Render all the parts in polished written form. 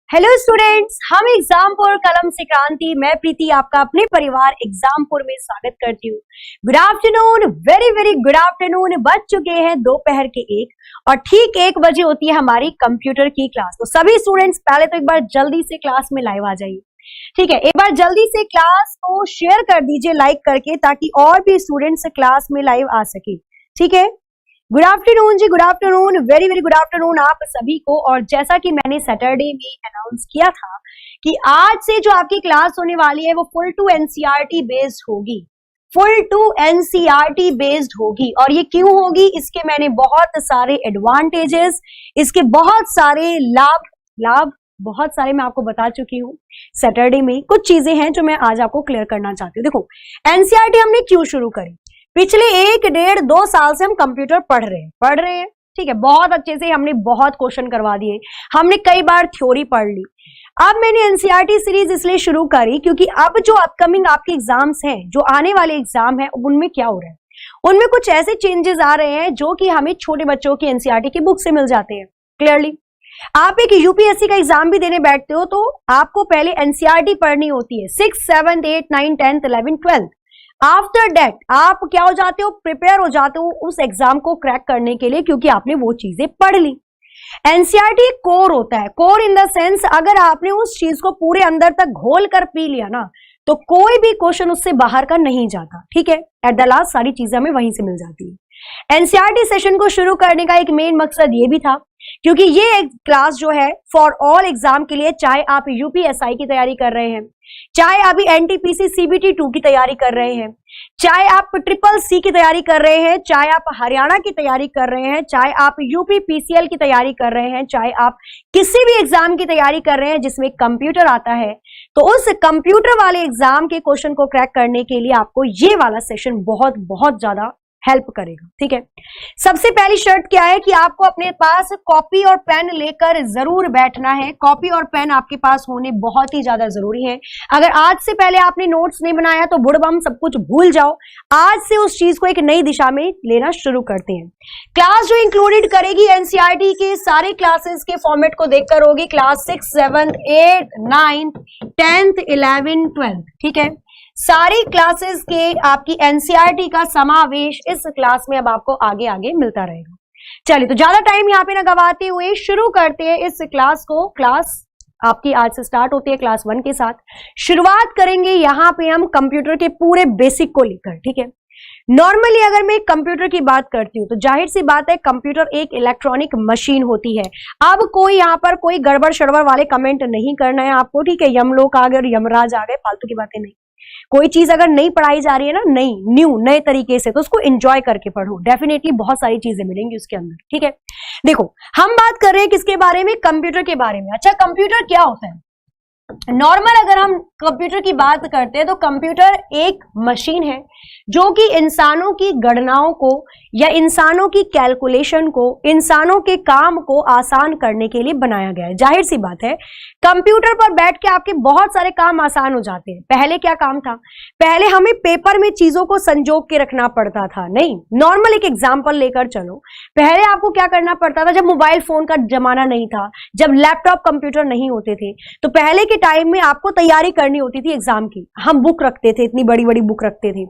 Hello students, हम एग्जामपुर कलम से क्रांति, मैं प्रीति आपका अपने परिवार एग्जामपुर में स्वागत करती हूँ। Good afternoon, very very good afternoon. बज चुके हैं दोपहर के 1 और ठीक 1 बजे होती है हमारी कंप्यूटर की क्लास। तो सभी स्टूडेंट्स पहले तो एक बार जल्दी से क्लास में लाइव आ जाइए, ठीक है। एक बार जल्दी से क्लास को शेयर कर दीजिए लाइक करके, ताकि और भी स्टूडेंट्स क्लास में लाइव आ सके, ठीक है। गुड आफ्टरनून जी, good afternoon, very very good afternoon आप सभी को। और जैसा कि मैंने सैटरडे में अनाउंस किया था कि आज से जो आपकी क्लास होने वाली है वो फुल टू एनसीईआरटी बेस्ड होगी, फुल टू एनसीईआरटी बेस्ड होगी। और ये क्यों होगी, इसके मैंने बहुत सारे एडवांटेजेस, इसके बहुत सारे लाभ बहुत सारे मैं आपको बता चुकी हूँ सैटरडे में। कुछ चीजें हैं जो मैं आज आपको क्लियर करना चाहती हूँ। देखो, एनसीईआरटी हमने क्यों शुरू करी? पिछले 1-1.5-2 साल से हम कंप्यूटर पढ़ रहे हैं, ठीक है। बहुत अच्छे से हमने बहुत क्वेश्चन करवा दिए, हमने कई बार थ्योरी पढ़ ली। अब मैंने एनसीईआरटी सीरीज इसलिए शुरू करी क्योंकि अब जो अपकमिंग आपके एग्जाम्स हैं, जो आने वाले एग्जाम हैं, उनमें क्या हो रहा है, उनमें कुछ ऐसे चेंजेस आ रहे हैं जो कि हमें छोटे बच्चों की एनसीईआरटी की बुक से मिल जाते हैं क्लियरली। आप एक यूपीएससी का एग्जाम भी देने बैठते हो तो आपको पहले एनसीईआरटी पढ़नी होती है, 6, 7, 8, 9, 10, 11, 12। आफ्टर दैट आप क्या हो जाते हो, प्रिपेयर हो जाते हो उस एग्जाम को क्रैक करने के लिए, क्योंकि आपने वो चीजें पढ़ ली। एनसीईआरटी कोर होता है, कोर इन द सेंस अगर आपने उस चीज को पूरे अंदर तक घोल कर पी लिया ना, तो कोई भी क्वेश्चन उससे बाहर का नहीं जाता, ठीक है। एट द लास्ट सारी चीजें हमें वहीं से मिल जाती है। एनसीईआरटी सेशन को शुरू करने का एक मेन मकसद ये भी था क्योंकि ये क्लास जो है फॉर ऑल एग्जाम के लिए, चाहे आप यूपीएसआई की तैयारी कर रहे हैं, चाहे अभी एनटीपीसी सीबीटी 2 की तैयारी कर रहे हैं, चाहे आप CCC की तैयारी कर रहे हैं, चाहे आप हरियाणा की तैयारी कर रहे हैं, चाहे आप यूपी पीसीएल की तैयारी कर रहे हैं, चाहे आप किसी भी एग्जाम की तैयारी कर रहे हैं जिसमें कंप्यूटर आता है, तो उस कंप्यूटर वाले एग्जाम के क्वेश्चन को क्रैक करने के लिए आपको ये वाला सेशन बहुत बहुत ज्यादा हेल्प करेगा, ठीक है। सबसे पहली शर्त क्या है कि आपको अपने पास कॉपी और पेन लेकर जरूर बैठना है। कॉपी और पेन आपके पास होने बहुत ही ज्यादा जरूरी है। अगर आज से पहले आपने नोट्स नहीं बनाया तो बुड़बम सब कुछ भूल जाओ, आज से उस चीज को एक नई दिशा में लेना शुरू करते हैं। क्लास जो इंक्लूडेड करेगी एनसीईआरटी के सारे क्लासेस के फॉर्मेट को देखकर होगी क्लास 6, 7, 8, 9, 10, 11, 12, ठीक है। सारी क्लासेस के आपकी एनसीईआरटी का समावेश इस क्लास में अब आपको आगे आगे मिलता रहेगा। चलिए, तो ज्यादा टाइम यहाँ पे ना गवाते हुए शुरू करते हैं इस क्लास को। क्लास आपकी आज से स्टार्ट होती है क्लास 1 के साथ। शुरुआत करेंगे यहाँ पे हम कंप्यूटर के पूरे बेसिक को लेकर, ठीक है। नॉर्मली अगर मैं कंप्यूटर की बात करती हूँ तो जाहिर सी बात है कंप्यूटर एक इलेक्ट्रॉनिक मशीन होती है। अब कोई यहाँ पर कोई गड़बड़ शड़बड़ वाले कमेंट नहीं करना है आपको, ठीक है। यमलोक आ गए और यमराज आ गए, फालतू की बातें नहीं। कोई चीज अगर नई पढ़ाई जा रही है ना, नए तरीके से, तो उसको एंजॉय करके पढ़ो। डेफिनेटली बहुत सारी चीजें मिलेंगी उसके अंदर, ठीक है। देखो, हम बात कर रहे हैं किसके बारे में, कंप्यूटर के बारे में। अच्छा, कंप्यूटर क्या होता है? नॉर्मल अगर हम कंप्यूटर की बात करते हैं तो कंप्यूटर एक मशीन है जो कि इंसानों की गणनाओं को या इंसानों की कैलकुलेशन को, इंसानों के काम को आसान करने के लिए बनाया गया है। जाहिर सी बात है कंप्यूटर पर बैठ के आपके बहुत सारे काम आसान हो जाते हैं। पहले क्या काम था? पहले हमें पेपर में चीजों को संजोग के रखना पड़ता था। नहीं, नॉर्मल एक एग्जाम्पल लेकर चलो। पहले आपको क्या करना पड़ता था? जब मोबाइल फोन का जमाना नहीं था, जब लैपटॉप कंप्यूटर नहीं होते थे, तो पहले के टाइम में आपको तैयारी करनी होती थी एग्जाम की। हम बुक रखते थे, इतनी बड़ी बड़ी बुक रखते थे,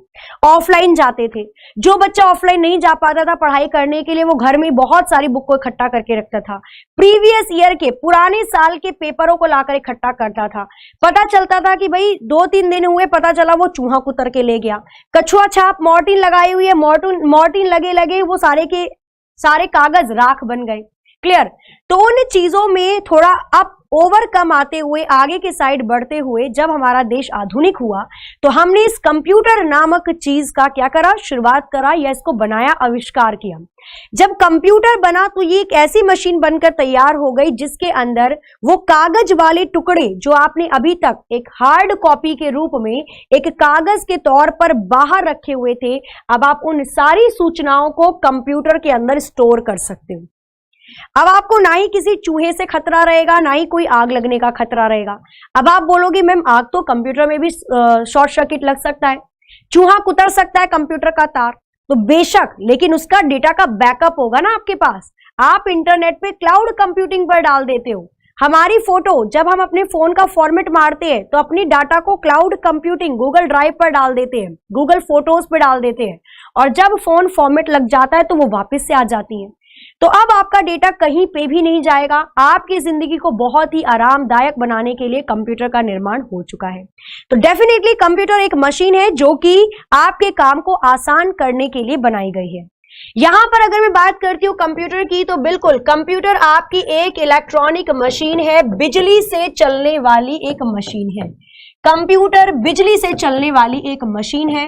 ऑफलाइन जाते थे। जो बच्चा ऑफलाइन नहीं जा पाता था पढ़ाई करने के लिए, वो घर में बहुत सारी बुक को इकट्ठा करके रखता था। प्रीवियस ईयर के, पुराने साल के पेपरों को लाकर इकट्ठा करता था। पता चलता था कि भाई 2-3 दिन हुए, पता चला वो चूहा कुतर के ले गया। कछुआ छाप मॉर्टिन लगाई हुई है, मॉर्टिन लगे लगे वो सारे के सारे कागज राख बन गए। क्लियर? तो उन चीजों में थोड़ा अप ओवरकम आते हुए, आगे के साइड बढ़ते हुए, जब हमारा देश आधुनिक हुआ तो हमने इस कंप्यूटर नामक चीज का क्या करा? शुरुआत करा या इसको बनाया, आविष्कार किया। जब कंप्यूटर बना तो ये एक ऐसी मशीन बनकर तैयार हो गई जिसके अंदर वो कागज वाले टुकड़े जो आपने अभी तक एक हार्ड कॉपी के रूप में एक कागज के तौर पर बाहर रखे हुए थे, अब आप उन सारी सूचनाओं को कंप्यूटर के अंदर स्टोर कर सकते हो। अब आपको ना ही किसी चूहे से खतरा रहेगा, ना ही कोई आग लगने का खतरा रहेगा। अब आप बोलोगे मैम आग तो कंप्यूटर में भी शॉर्ट सर्किट लग सकता है, चूहा कुतर सकता है कंप्यूटर का तार, तो बेशक, लेकिन उसका डेटा का बैकअप होगा ना आपके पास। आप इंटरनेट पे क्लाउड कंप्यूटिंग पर डाल देते हो, हमारी फोटो जब हम अपने फोन का फॉर्मेट मारते हैं तो अपनी डाटा को क्लाउड कंप्यूटिंग गूगल ड्राइव पर डाल देते हैं, गूगल फोटोज पर डाल देते हैं, और जब फोन फॉर्मेट लग जाता है तो वो वापस से आ जाती है। तो अब आपका डेटा कहीं पे भी नहीं जाएगा। आपकी जिंदगी को बहुत ही आरामदायक बनाने के लिए कंप्यूटर का निर्माण हो चुका है। तो डेफिनेटली कंप्यूटर एक मशीन है जो कि आपके काम को आसान करने के लिए बनाई गई है। यहां पर अगर मैं बात करती हूँ कंप्यूटर की, तो बिल्कुल कंप्यूटर आपकी एक इलेक्ट्रॉनिक मशीन है, बिजली से चलने वाली एक मशीन है। कंप्यूटर बिजली से चलने वाली एक मशीन है।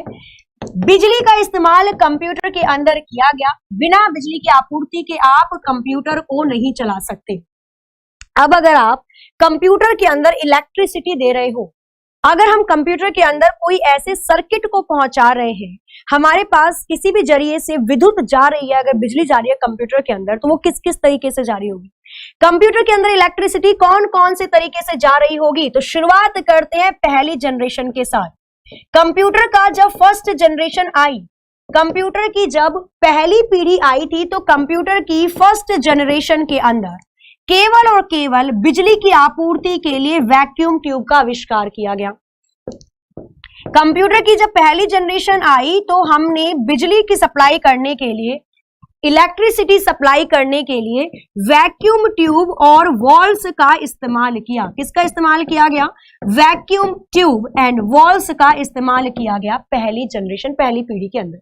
बिजली का इस्तेमाल कंप्यूटर के अंदर किया गया। बिना बिजली की आपूर्ति के आप कंप्यूटर को नहीं चला सकते। अब अगर आप कंप्यूटर के अंदर इलेक्ट्रिसिटी दे रहे हो, अगर हम कंप्यूटर के अंदर कोई ऐसे सर्किट को पहुंचा रहे हैं, हमारे पास किसी भी जरिए से विद्युत जा रही है, अगर बिजली जा रही है कंप्यूटर के अंदर, तो वो किस किस तरीके से जा रही होगी? कंप्यूटर के अंदर इलेक्ट्रिसिटी कौन कौन से तरीके से जा रही होगी? तो शुरुआत करते हैं पहली जनरेशन के साथ। कंप्यूटर का जब फर्स्ट जनरेशन आई, कंप्यूटर की जब पहली पीढ़ी आई थी, तो कंप्यूटर की फर्स्ट जनरेशन के अंदर केवल और केवल बिजली की आपूर्ति के लिए वैक्यूम ट्यूब का आविष्कार किया गया। कंप्यूटर की जब पहली जनरेशन आई तो हमने बिजली की सप्लाई करने के लिए, इलेक्ट्रिसिटी सप्लाई करने के लिए वैक्यूम ट्यूब और वॉल्व्स का इस्तेमाल किया। किसका इस्तेमाल किया गया? वैक्यूम ट्यूब एंड वॉल्व्स का इस्तेमाल किया गया पहली जनरेशन, पहली पीढ़ी के अंदर।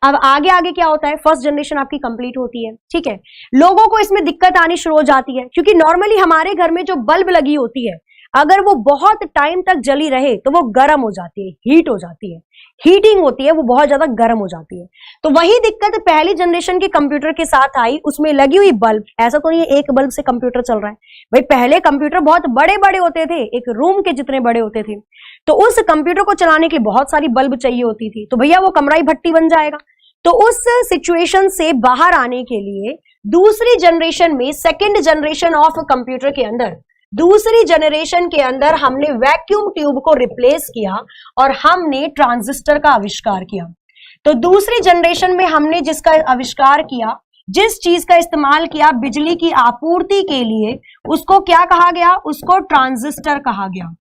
अब आगे आगे क्या होता है? फर्स्ट जनरेशन आपकी कंप्लीट होती है, ठीक है। लोगों को इसमें दिक्कत आनी शुरू हो जाती है, क्योंकि नॉर्मली हमारे घर में जो बल्ब लगी होती है, अगर वो बहुत टाइम तक जली रहे तो वो गर्म हो जाती है, हीट हो जाती है, हीटिंग होती है, वो बहुत ज्यादा गर्म हो जाती है। तो वही दिक्कत पहली जनरेशन के कंप्यूटर के साथ आई। उसमें लगी हुई बल्ब, ऐसा तो नहीं है एक बल्ब से कंप्यूटर चल रहा है भाई, पहले कंप्यूटर बहुत बड़े बड़े होते थे, एक रूम के जितने बड़े होते थे। तो उस कंप्यूटर को चलाने के लिए बहुत सारी बल्ब चाहिए होती थी, तो भैया वो कमरा ही भट्टी बन जाएगा। तो उस सिचुएशन से बाहर आने के लिए दूसरी जनरेशन में, सेकेंड जनरेशन ऑफ कंप्यूटर के अंदर, दूसरी जनरेशन के अंदर हमने वैक्यूम ट्यूब को रिप्लेस किया और हमने ट्रांजिस्टर का आविष्कार किया। तो दूसरी जनरेशन में हमने जिसका आविष्कार किया, जिस चीज का इस्तेमाल किया बिजली की आपूर्ति के लिए, उसको क्या कहा गया? उसको ट्रांजिस्टर कहा गया।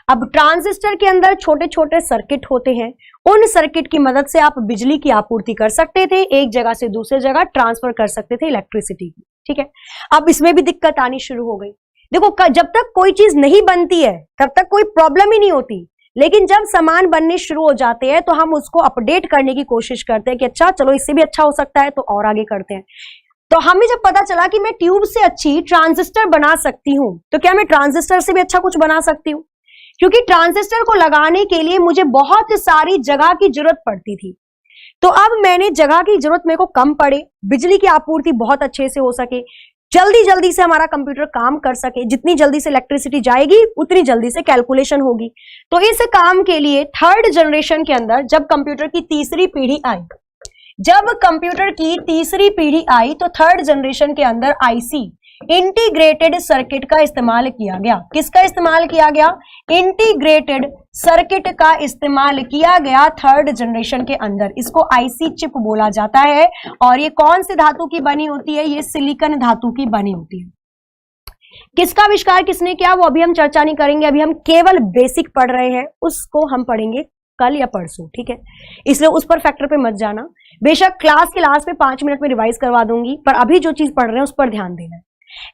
अब ट्रांजिस्टर के अंदर छोटे छोटे सर्किट होते हैं, उन सर्किट की मदद से आप बिजली की आपूर्ति कर सकते थे, एक जगह से दूसरी जगह ट्रांसफर कर सकते थे इलेक्ट्रिसिटी, ठीक है। अब इसमें भी दिक्कत आनी शुरू हो गई। देखो, जब तक कोई चीज नहीं बनती है तब तक कोई प्रॉब्लम ही नहीं होती, लेकिन जब सामान बनने शुरू हो जाते हैं तो हम उसको अपडेट करने की कोशिश करते हैं कि अच्छा चलो इससे भी अच्छा हो सकता है, तो और आगे करते हैं। तो हमें जब पता चला कि मैं ट्यूब से अच्छी ट्रांजिस्टर बना सकती हूं, तो क्या मैं ट्रांजिस्टर से भी अच्छा कुछ बना सकती हूँ? क्योंकि ट्रांजिस्टर को लगाने के लिए मुझे बहुत सारी जगह की जरूरत पड़ती थी। तो अब मैंने जगह की जरूरत मेरे को कम पड़े, बिजली की आपूर्ति बहुत अच्छे से हो सके, जल्दी जल्दी से हमारा कंप्यूटर काम कर सके, जितनी जल्दी से इलेक्ट्रिसिटी जाएगी उतनी जल्दी से कैलकुलेशन होगी। तो इस काम के लिए थर्ड जनरेशन के अंदर जब कंप्यूटर की तीसरी पीढ़ी आई, जब कंप्यूटर की तीसरी पीढ़ी आई तो थर्ड जनरेशन के अंदर आईसी, इंटीग्रेटेड सर्किट का इस्तेमाल किया गया। किसका इस्तेमाल किया गया? इंटीग्रेटेड सर्किट का इस्तेमाल किया गया थर्ड जनरेशन के अंदर। इसको आईसी चिप बोला जाता है। और ये कौन सी धातु की बनी होती है? ये सिलिकॉन धातु की बनी होती है। किसका आविष्कार किसने किया वो अभी हम चर्चा नहीं करेंगे, अभी हम केवल बेसिक पढ़ रहे हैं, उसको हम पढ़ेंगे कल या परसों, ठीक है। इसलिए उस पर फैक्टर पे मत जाना, बेशक क्लास के लास्ट में 5 मिनट में रिवाइज करवा दूंगी, पर अभी जो चीज पढ़ रहे हैं उस पर ध्यान देना है।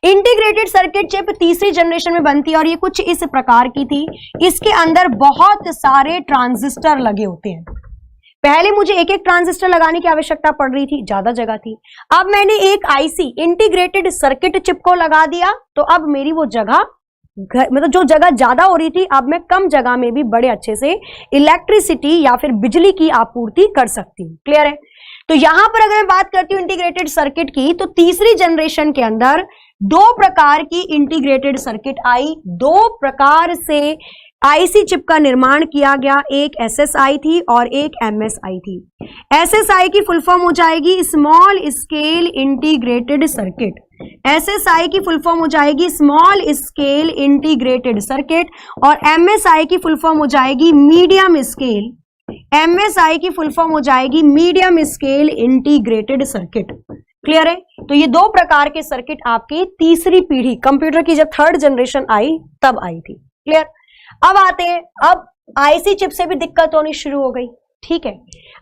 इंटीग्रेटेड सर्किट चिप तीसरी जनरेशन में बनती है और ये कुछ इस प्रकार की थी। इसके अंदर बहुत सारे ट्रांजिस्टर लगे होते हैं। पहले मुझे एक एक ट्रांजिस्टर लगाने की आवश्यकता पड़ रही थी, ज्यादा जगह थी। अब मैंने एक आईसी इंटीग्रेटेड सर्किट चिप को लगा दिया, तो अब मेरी वो जगह, मतलब जो जगह ज्यादा हो रही थी, अब मैं कम जगह में भी बड़े अच्छे से इलेक्ट्रिसिटी या फिर बिजली की आपूर्ति कर सकती हूँ। क्लियर है? तो यहां पर अगर मैं बात करती हूँ इंटीग्रेटेड सर्किट की, तो तीसरी जनरेशन के अंदर 2 प्रकार की इंटीग्रेटेड सर्किट आई। 2 प्रकार से आईसी चिप का निर्माण किया गया, एक एसएसआई थी और एक एमएसआई थी। एसएसआई की फुल फॉर्म हो जाएगी small scale integrated circuit, SSI की फुल फॉर्म हो जाएगी स्मॉल स्केल इंटीग्रेटेड सर्किट, और एमएसआई की फुल फॉर्म हो जाएगी मीडियम स्केल, एमएसआई की फुल फॉर्म हो जाएगी medium scale integrated circuit. Clear है? तो ये दो प्रकार के सर्किट आपकी तीसरी पीढ़ी कंप्यूटर की जब थर्ड जनरेशन आई तब आई थी। क्लियर? अब आते हैं, अब आईसी चिप से भी दिक्कत होनी शुरू हो गई। ठीक है,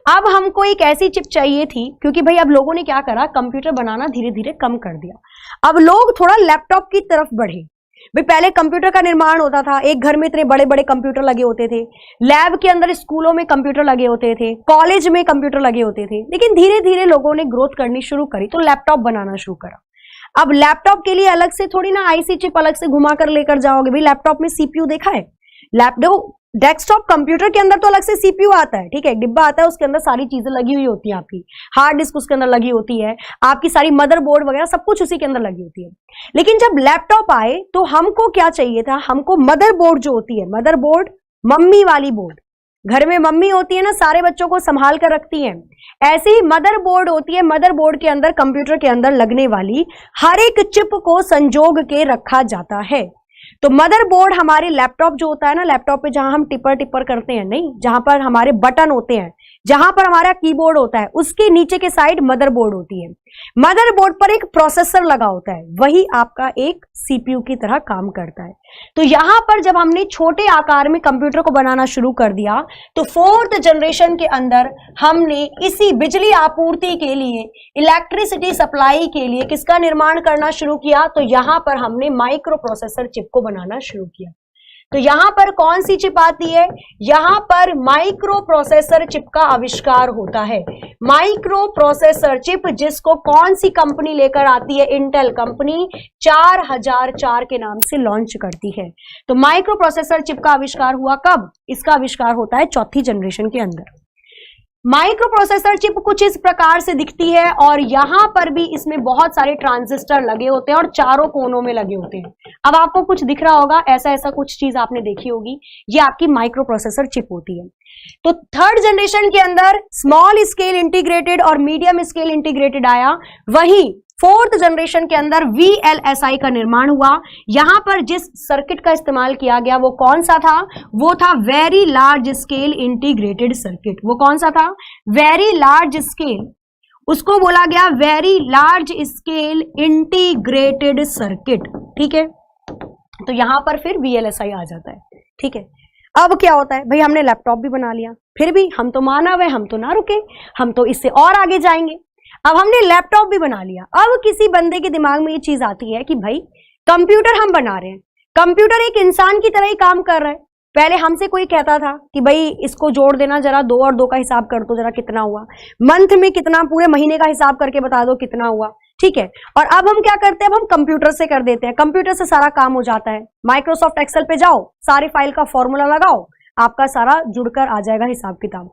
अब हमको एक ऐसी चिप चाहिए थी, क्योंकि भाई अब लोगों ने क्या करा, कंप्यूटर बनाना धीरे धीरे कम कर दिया। अब लोग थोड़ा लैपटॉप की तरफ बढ़े। भाई पहले कंप्यूटर का निर्माण होता था, एक घर में इतने बड़े बड़े कंप्यूटर लगे होते थे, लैब के अंदर स्कूलों में कंप्यूटर लगे होते थे, कॉलेज में कंप्यूटर लगे होते थे, लेकिन धीरे धीरे लोगों ने ग्रोथ करनी शुरू करी तो लैपटॉप बनाना शुरू करा। अब लैपटॉप के लिए अलग से थोड़ी ना आईसी चिप अलग से घुमा कर लेकर जाओगे। भाई लैपटॉप में सीपीयू देखा है? लैपटॉप डेस्कटॉप कंप्यूटर के अंदर तो अलग से सीपीयू आता है, ठीक है, एक डिब्बा आता है, उसके अंदर सारी चीजें लगी हुई होती है, आपकी हार्ड डिस्क उसके अंदर लगी होती है, आपकी सारी मदरबोर्ड वगैरह सब कुछ उसी के अंदर लगी होती है। लेकिन जब लैपटॉप आए तो हमको क्या चाहिए था, हमको मदरबोर्ड जो होती है, मदरबोर्ड मम्मी वाली बोर्ड, घर में मम्मी होती है ना, सारे बच्चों को संभाल कर रखती है, ऐसी ही मदरबोर्ड होती है। मदरबोर्ड के अंदर कंप्यूटर के अंदर लगने वाली हर एक चिप को संजोग के रखा जाता है। तो मदरबोर्ड हमारे लैपटॉप जो होता है ना, लैपटॉप पे जहां हम टिपर करते हैं, नहीं, जहां पर हमारे बटन होते हैं, जहां पर हमारा कीबोर्ड होता है, उसके नीचे के साइड मदरबोर्ड होती है। मदरबोर्ड पर एक प्रोसेसर लगा होता है, वही आपका एक सीपीयू की तरह काम करता है। तो यहां पर जब हमने छोटे आकार में कंप्यूटर को बनाना शुरू कर दिया तो फोर्थ जनरेशन के अंदर हमने इसी बिजली आपूर्ति के लिए, इलेक्ट्रिसिटी सप्लाई के लिए किसका निर्माण करना शुरू किया, तो यहां पर हमने माइक्रो प्रोसेसर चिप को बनाना शुरू किया। तो यहां पर कौन सी चिप आती है, यहां पर माइक्रो प्रोसेसर चिप का आविष्कार होता है। माइक्रो प्रोसेसर चिप जिसको कौन सी कंपनी लेकर आती है, इंटेल कंपनी 4004 के नाम से लॉन्च करती है। तो माइक्रो प्रोसेसर चिप का आविष्कार हुआ कब, इसका आविष्कार होता है चौथी जनरेशन के अंदर। माइक्रो प्रोसेसर चिप कुछ इस प्रकार से दिखती है और यहां पर भी इसमें बहुत सारे ट्रांजिस्टर लगे होते हैं और चारों कोनों में लगे होते हैं। अब आपको कुछ दिख रहा होगा, ऐसा ऐसा कुछ चीज आपने देखी होगी, ये आपकी माइक्रो प्रोसेसर चिप होती है। तो थर्ड जनरेशन के अंदर स्मॉल स्केल इंटीग्रेटेड और मीडियम स्केल इंटीग्रेटेड आया, वहीं फोर्थ जनरेशन के अंदर VLSI का निर्माण हुआ। यहां पर जिस सर्किट का इस्तेमाल किया गया वो कौन सा था, वो था very large scale integrated circuit. वो कौन सा था, वेरी लार्ज स्केल, उसको बोला गया very large scale integrated circuit. ठीक है, तो यहां पर फिर VLSI आ जाता है। ठीक है, अब क्या होता है, भाई हमने लैपटॉप भी बना लिया, फिर भी हम तो मानव है, हम तो ना रुके, हम तो इससे और आगे जाएंगे। अब हमने लैपटॉप भी बना लिया, अब किसी बंदे के दिमाग में ये चीज आती है कि भाई कंप्यूटर हम बना रहे हैं, कंप्यूटर एक इंसान की तरह ही काम कर रहा है। पहले हमसे कोई कहता था कि भाई इसको जोड़ देना, जरा 2 और 2 का हिसाब कर दो, जरा कितना हुआ, मंथ में कितना, पूरे महीने का हिसाब करके बता दो कितना हुआ। ठीक है, और अब हम क्या करते हैं, अब हम कंप्यूटर से कर देते हैं, कंप्यूटर से सारा काम हो जाता है। माइक्रोसॉफ्ट एक्सेल पे जाओ, सारी फाइल का फॉर्मूला लगाओ, आपका सारा जुड़कर आ जाएगा हिसाब किताब।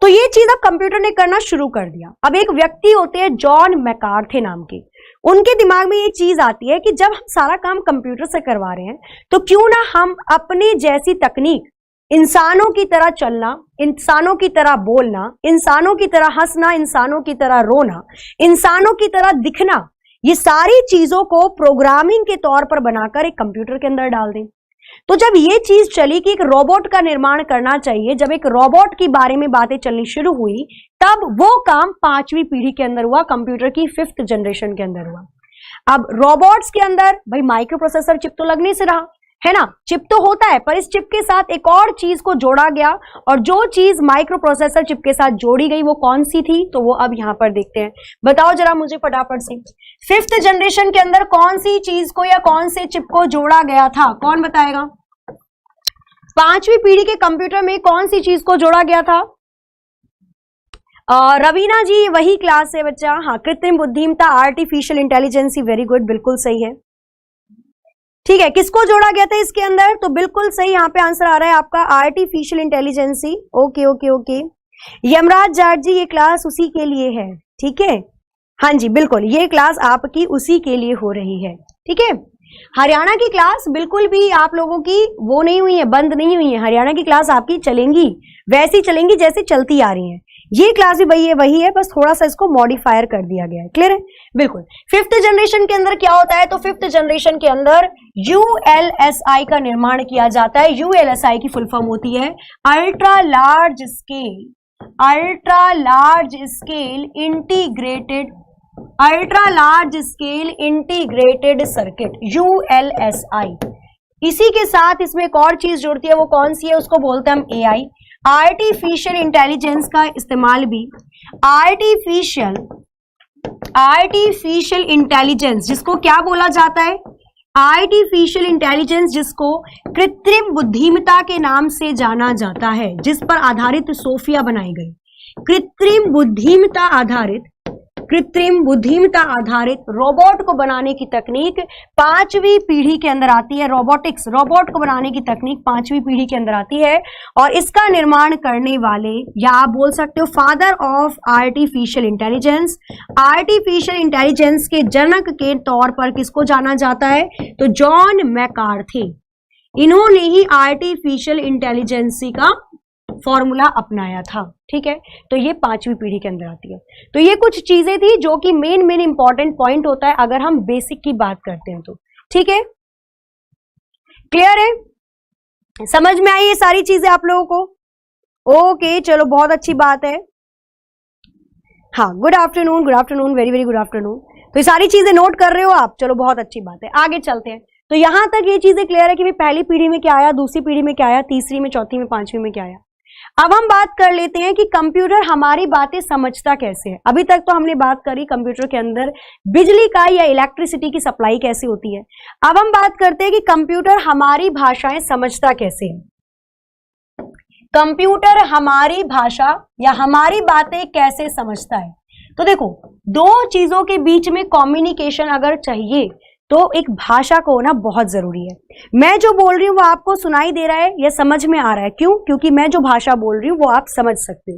तो ये चीज अब कंप्यूटर ने करना शुरू कर दिया। अब एक व्यक्ति होते हैं जॉन मैकार्थे नाम के, उनके दिमाग में ये चीज आती है कि जब हम सारा काम कंप्यूटर से करवा रहे हैं तो क्यों ना हम अपनी जैसी तकनीक, इंसानों की तरह चलना, इंसानों की तरह बोलना, इंसानों की तरह हंसना, इंसानों की तरह रोना, इंसानों की तरह दिखना, ये सारी चीजों को प्रोग्रामिंग के तौर पर बनाकर एक कंप्यूटर के अंदर डाल दें। तो जब ये चीज चली कि एक रोबोट का निर्माण करना चाहिए, जब एक रोबोट के बारे में बातें चलनी शुरू हुई, तब वो काम 5वीं पीढ़ी के अंदर हुआ, कंप्यूटर की 5th जनरेशन के अंदर हुआ। अब रोबोट्स के अंदर भाई माइक्रो प्रोसेसर चिप तो लगने से रहा है ना, चिप तो होता है, पर इस चिप के साथ एक और चीज को जोड़ा गया, और जो चीज माइक्रो प्रोसेसर चिप के साथ जोड़ी गई वो कौन सी थी, तो वो अब यहां पर देखते हैं। बताओ जरा मुझे फटाफट से, 5th जनरेशन के अंदर कौन सी चीज को या कौन से चिप को जोड़ा गया था, कौन बताएगा? 5वीं पीढ़ी के कंप्यूटर में कौन सी चीज को जोड़ा गया था? रवीना जी वही क्लास है बच्चा, हाँ, कृत्रिम बुद्धिमत्ता, आर्टिफिशियल इंटेलिजेंसी, वेरी गुड, बिल्कुल सही है। ठीक है, किसको जोड़ा गया था इसके अंदर, तो बिल्कुल सही यहाँ पे आंसर आ रहा है आपका artificial intelligence. Okay okay okay, Yamraj Jat ji ये क्लास उसी के लिए है, ठीक है, हाँ जी बिल्कुल, ये क्लास आपकी उसी के लिए हो रही है। ठीक है, हरियाणा की क्लास बिल्कुल भी आप लोगों की वो नहीं हुई है, बंद नहीं हुई है, हरियाणा की क्लास आपकी चलेंगी, वैसी चलेंगी जैसे चलती आ रही है। ये क्लास भी वही है, बस थोड़ा सा इसको मॉडिफायर कर दिया गया है। क्लियर है, बिल्कुल। 5th जनरेशन के अंदर क्या होता है, तो 5th जनरेशन के अंदर ULSI का निर्माण किया जाता है। ULSI की फुल फॉर्म होती है ultra large scale integrated ultra large scale integrated circuit, ULSI। इसी के साथ इसमें एक और चीज जुड़ती है, वो कौन सी है, उसको बोलते हैं हम AI, आर्टिफिशियल इंटेलिजेंस का इस्तेमाल भी, आर्टिफिशियल इंटेलिजेंस जिसको क्या बोला जाता है, आर्टिफिशियल इंटेलिजेंस जिसको कृत्रिम बुद्धिमत्ता के नाम से जाना जाता है, जिस पर आधारित सोफिया बनाई गई। कृत्रिम बुद्धिमत्ता आधारित रोबोट को बनाने की तकनीक 5वीं पीढ़ी के अंदर आती है। रोबोट को बनाने की तकनीक 5वीं पीढ़ी के अंदर आती है, और इसका निर्माण करने वाले, या आप बोल सकते हो father of artificial intelligence, artificial intelligence के जनक के तौर पर किसको जाना जाता है, तो जॉन मैकार्थी। इन्होंने ही आर्टिफिशियल इंटेलिजेंसी का फॉर्मूला अपनाया था। ठीक है, तो ये 5वीं पीढ़ी के अंदर आती है। तो ये कुछ चीजें थी जो कि मेन इंपॉर्टेंट पॉइंट होता है अगर हम बेसिक की बात करते हैं तो। ठीक है, क्लियर है, समझ में आई ये सारी चीजें आप लोगों को? ओके, चलो बहुत अच्छी बात है। हाँ, good afternoon, very very good afternoon. तो ये सारी चीजें नोट कर रहे हो आप, चलो बहुत अच्छी बात है। आगे चलते हैं। तो यहां तक ये चीजें क्लियर है कि भाई पहली पीढ़ी में क्या आया, दूसरी पीढ़ी में क्या आया, तीसरी में, चौथी में, 5वीं में क्या आया। अब हम बात कर लेते हैं कि कंप्यूटर हमारी बातें समझता कैसे है। अभी तक तो हमने बात करी कंप्यूटर के अंदर बिजली का या इलेक्ट्रिसिटी की सप्लाई कैसे होती है। अब हम बात करते हैं कि कंप्यूटर हमारी भाषाएं समझता कैसे है। कंप्यूटर हमारी भाषा या हमारी बातें कैसे समझता है। तो देखो, दो चीजों के बीच में कम्युनिकेशन अगर चाहिए तो एक भाषा को होना बहुत जरूरी है। मैं जो बोल रही हूँ वो आपको सुनाई दे रहा है या समझ में आ रहा है, क्यों? क्योंकि मैं जो भाषा बोल रही हूँ वो आप समझ सकते हो।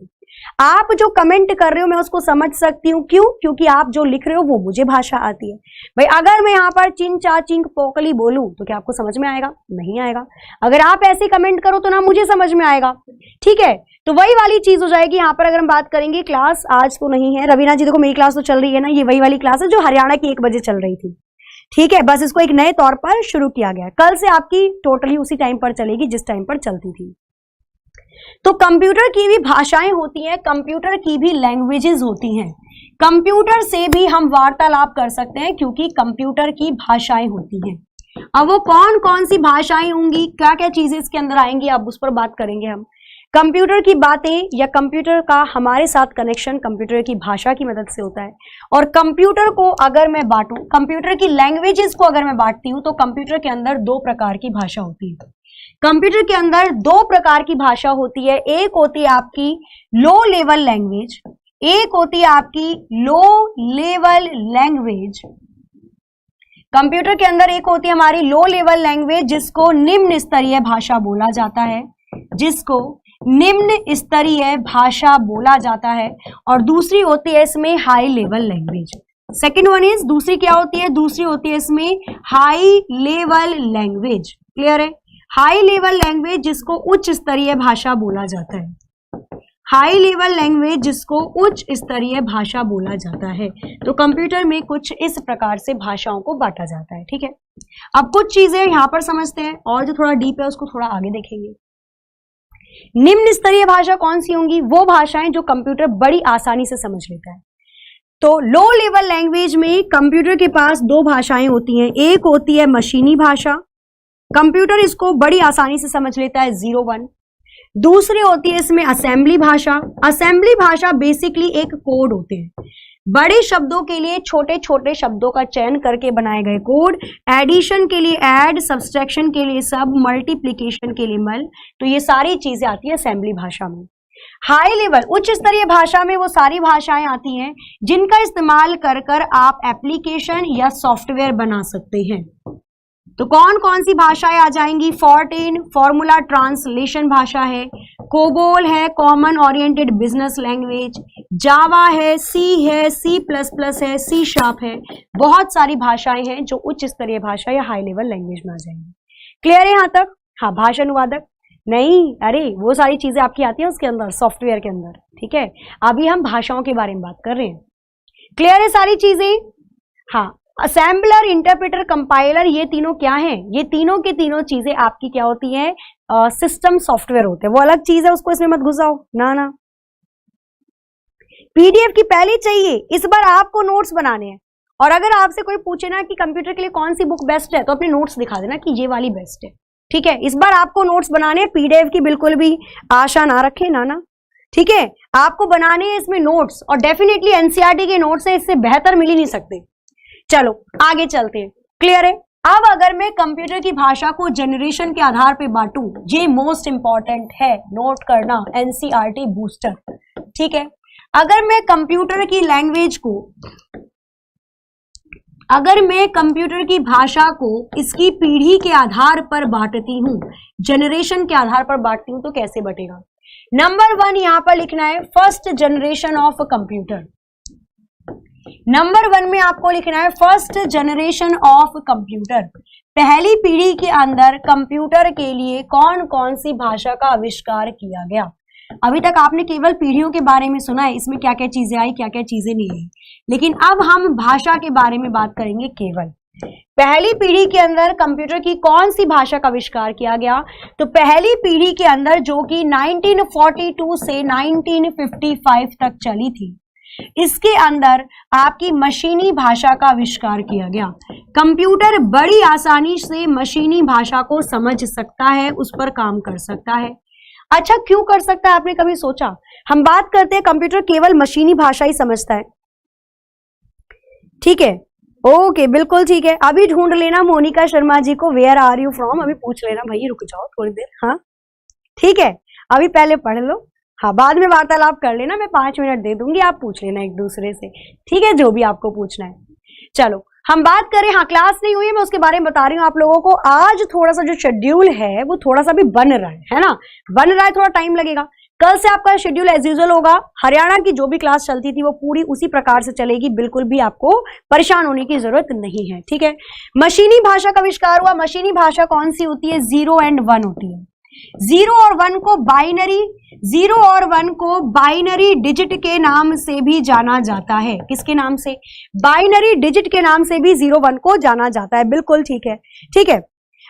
आप जो कमेंट कर रहे हो मैं उसको समझ सकती हूँ, क्यों? क्योंकि आप जो लिख रहे हो वो मुझे भाषा आती है। भाई अगर मैं यहाँ पर चिंग चा चिंग पोकली बोलूं तो क्या आपको समझ में आएगा? नहीं आएगा। अगर आप ऐसे कमेंट करो तो ना मुझे समझ में आएगा। ठीक है, तो वही वाली चीज हो जाएगी। यहाँ पर अगर हम बात करेंगे, क्लास आज तो नहीं है रवीना जी, देखो मेरी क्लास तो चल रही है ना, ये वही वाली क्लास है जो हरियाणा की 1 बजे चल रही थी। ठीक है, बस इसको एक नए तौर पर शुरू किया गया। कल से आपकी टोटली उसी टाइम पर चलेगी जिस टाइम पर चलती थी। तो कंप्यूटर की भी भाषाएं होती हैं, कंप्यूटर की भी लैंग्वेजेस होती हैं। कंप्यूटर से भी हम वार्तालाप कर सकते हैं क्योंकि कंप्यूटर की भाषाएं होती हैं। अब वो कौन कौन सी भाषाएं होंगी, क्या क्या चीजें इसके अंदर आएंगी, अब उस पर बात करेंगे हम। कंप्यूटर की बातें या कंप्यूटर का हमारे साथ कनेक्शन कंप्यूटर की भाषा की मदद से होता है। और कंप्यूटर को अगर मैं बांटूं, कंप्यूटर की लैंग्वेजेस को अगर मैं बांटती हूं, तो कंप्यूटर के अंदर 2 प्रकार की भाषा होती है। कंप्यूटर के अंदर 2 प्रकार की भाषा होती है। एक होती है आपकी लो लेवल लैंग्वेज, एक होती है आपकी लो लेवल लैंग्वेज। कंप्यूटर के अंदर एक होती है हमारी लो लेवल लैंग्वेज जिसको निम्न स्तरीय भाषा बोला जाता है, जिसको निम्न स्तरीय भाषा बोला जाता है। और दूसरी होती है इसमें high level language. Second one is, दूसरी क्या होती है? दूसरी होती है इसमें हाई लेवल लैंग्वेज। क्लियर है? हाई लेवल लैंग्वेज जिसको उच्च स्तरीय भाषा बोला जाता है। हाई लेवल लैंग्वेज जिसको उच्च स्तरीय भाषा बोला जाता है। तो कंप्यूटर में कुछ इस प्रकार से भाषाओं को बांटा जाता है। ठीक है, अब कुछ चीजें यहां पर समझते हैं और जो थोड़ा डीप है उसको थोड़ा आगे देखेंगे। निम्न स्तरीय भाषा कौन सी होंगी? वो भाषाएं जो कंप्यूटर बड़ी आसानी से समझ लेता है। तो लो लेवल लैंग्वेज में कंप्यूटर के पास 2 भाषाएं होती हैं। एक होती है मशीनी भाषा, कंप्यूटर इसको बड़ी आसानी से समझ लेता है 0-1। दूसरी होती है इसमें असेंबली भाषा। असेंबली भाषा बेसिकली एक कोड होते हैं, बड़े शब्दों के लिए छोटे छोटे शब्दों का चयन करके बनाए गए कोड। एडिशन के लिए ऐड, सब्सट्रैक्शन के लिए सब, मल्टीप्लिकेशन के लिए मल। तो ये सारी चीजें आती है असेंबली भाषा में। हाई लेवल उच्च स्तरीय भाषा में वो सारी भाषाएं आती हैं जिनका इस्तेमाल कर कर आप एप्लीकेशन या सॉफ्टवेयर बना सकते हैं। तो कौन कौन सी भाषाएं आ जाएंगी? फॉर्टेन फॉर्मूला ट्रांसलेशन भाषा है, कोबोल है कॉमन ओरिएंटेड बिजनेस लैंग्वेज, जावा है, सी है, C++ है, C# है। बहुत सारी भाषाएं हैं जो उच्च स्तरीय भाषा या हाई लेवल लैंग्वेज में आ जाएंगी। क्लियर है यहां तक? हाँ, भाषा अनुवादक नहीं, अरे वो सारी चीजें आपकी आती है उसके अंदर, सॉफ्टवेयर के अंदर। ठीक है, अभी हम भाषाओं के बारे में बात कर रहे हैं। क्लियर है सारी चीजें? हाँ, असेंबलर, इंटरप्रेटर, कंपाइलर, ये तीनों क्या हैं? ये तीनों के तीनों चीजें आपकी क्या होती हैं? सिस्टम सॉफ्टवेयर होते हैं। वो अलग चीज है, उसको इसमें मत घुसाओ ना ना। पीडीएफ की पहले चाहिए, इस बार आपको नोट्स बनाने हैं। और अगर आपसे कोई पूछे ना कि कंप्यूटर के लिए कौन सी बुक बेस्ट है, तो अपने नोट्स दिखा देना कि ये वाली बेस्ट है, ठीक है। इस बार आपको नोट्स बनाने हैं, पीडीएफ की बिल्कुल भी आशा ना रखें ना, ठीक है। आपको बनाने हैं इसमें नोट्स, और डेफिनेटली एनसीईआरटी के नोट्स है, इससे बेहतर मिल ही नहीं सकते। चलो आगे चलते हैं, क्लियर है। अब अगर मैं कंप्यूटर की भाषा को जनरेशन के आधार पे बांटूं, ये मोस्ट इंपॉर्टेंट है, नोट करना, एनसीईआरटी बूस्टर, ठीक है। अगर मैं कंप्यूटर की लैंग्वेज को, अगर मैं कंप्यूटर की भाषा को इसकी पीढ़ी के आधार पर बांटती हूं, जनरेशन के आधार पर बांटती हूं, तो कैसे बटेगा। नंबर 1 यहां पर लिखना है first generation of computer. Number 1 में आपको लिखना है फर्स्ट जनरेशन ऑफ कंप्यूटर। पहली पीढ़ी के अंदर कंप्यूटर के लिए कौन कौन सी भाषा का आविष्कार किया गया। अभी तक आपने केवल पीढ़ियों के बारे में सुना है, इसमें क्या क्या चीजें आई, क्या क्या चीजें नहीं आई, लेकिन अब हम भाषा के बारे में बात करेंगे। केवल पहली पीढ़ी के अंदर कंप्यूटर की कौन सी भाषा का आविष्कार किया गया, तो पहली पीढ़ी के अंदर जो कि 1942 से 1955 तक चली थी, इसके अंदर आपकी मशीनी भाषा का आविष्कार किया गया। कंप्यूटर बड़ी आसानी से मशीनी भाषा को समझ सकता है, उस पर काम कर सकता है। अच्छा, क्यों कर सकता है, आपने कभी सोचा। हम बात करते हैं कंप्यूटर केवल मशीनी भाषा ही समझता है, ठीक है, ओके, बिल्कुल ठीक है। अभी ढूंढ लेना मोनिका शर्मा जी को, वेयर आर यू फ्रॉम, अभी पूछ लेना, भाई रुक जाओ थोड़ी देर, हाँ ठीक है, अभी पहले पढ़ लो, हाँ बाद में वार्तालाप कर लेना, मैं 5 मिनट दे दूंगी, आप पूछ लेना एक दूसरे से, ठीक है, जो भी आपको पूछना है। चलो हम बात करें, हाँ क्लास नहीं हुई है, मैं उसके बारे में बता रही हूँ आप लोगों को। आज थोड़ा सा जो शेड्यूल है वो थोड़ा सा भी बन रहा है ना, बन रहा है, थोड़ा टाइम लगेगा। कल से आपका शेड्यूल एज यूजुअल होगा। हरियाणा की जो भी क्लास चलती थी वो पूरी उसी प्रकार से चलेगी, बिल्कुल भी आपको परेशान होने की जरूरत नहीं है, ठीक है। मशीनी भाषा का आविष्कार हुआ। मशीनी भाषा कौन सी होती है, 0 और 1 होती है। 0 और 1 को बाइनरी, 0 और 1 को बाइनरी डिजिट के नाम से भी जाना जाता है। किसके नाम से, बाइनरी डिजिट के नाम से भी 0 1 को जाना जाता है, बिल्कुल ठीक है, ठीक है।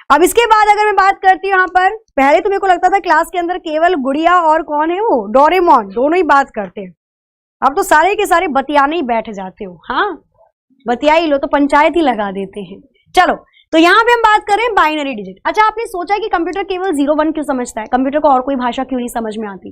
अब इसके बाद अगर मैं बात करती हूँ, यहाँ पर पहले तो मेरे को लगता था क्लास के अंदर केवल गुड़िया और कौन है वो, डोरेमोन, दोनों ही बात करते हैं। अब तो सारे के सारे बतियाने ही बैठ जाते हो, हाँ बतिया ही लो, तो पंचायत ही लगा देते हैं। चलो तो यहाँ पे हम बात करें बाइनरी डिजिट। अच्छा, आपने सोचा कि कंप्यूटर केवल 0 1 क्यों समझता है, कंप्यूटर को और कोई भाषा क्यों नहीं समझ में आती।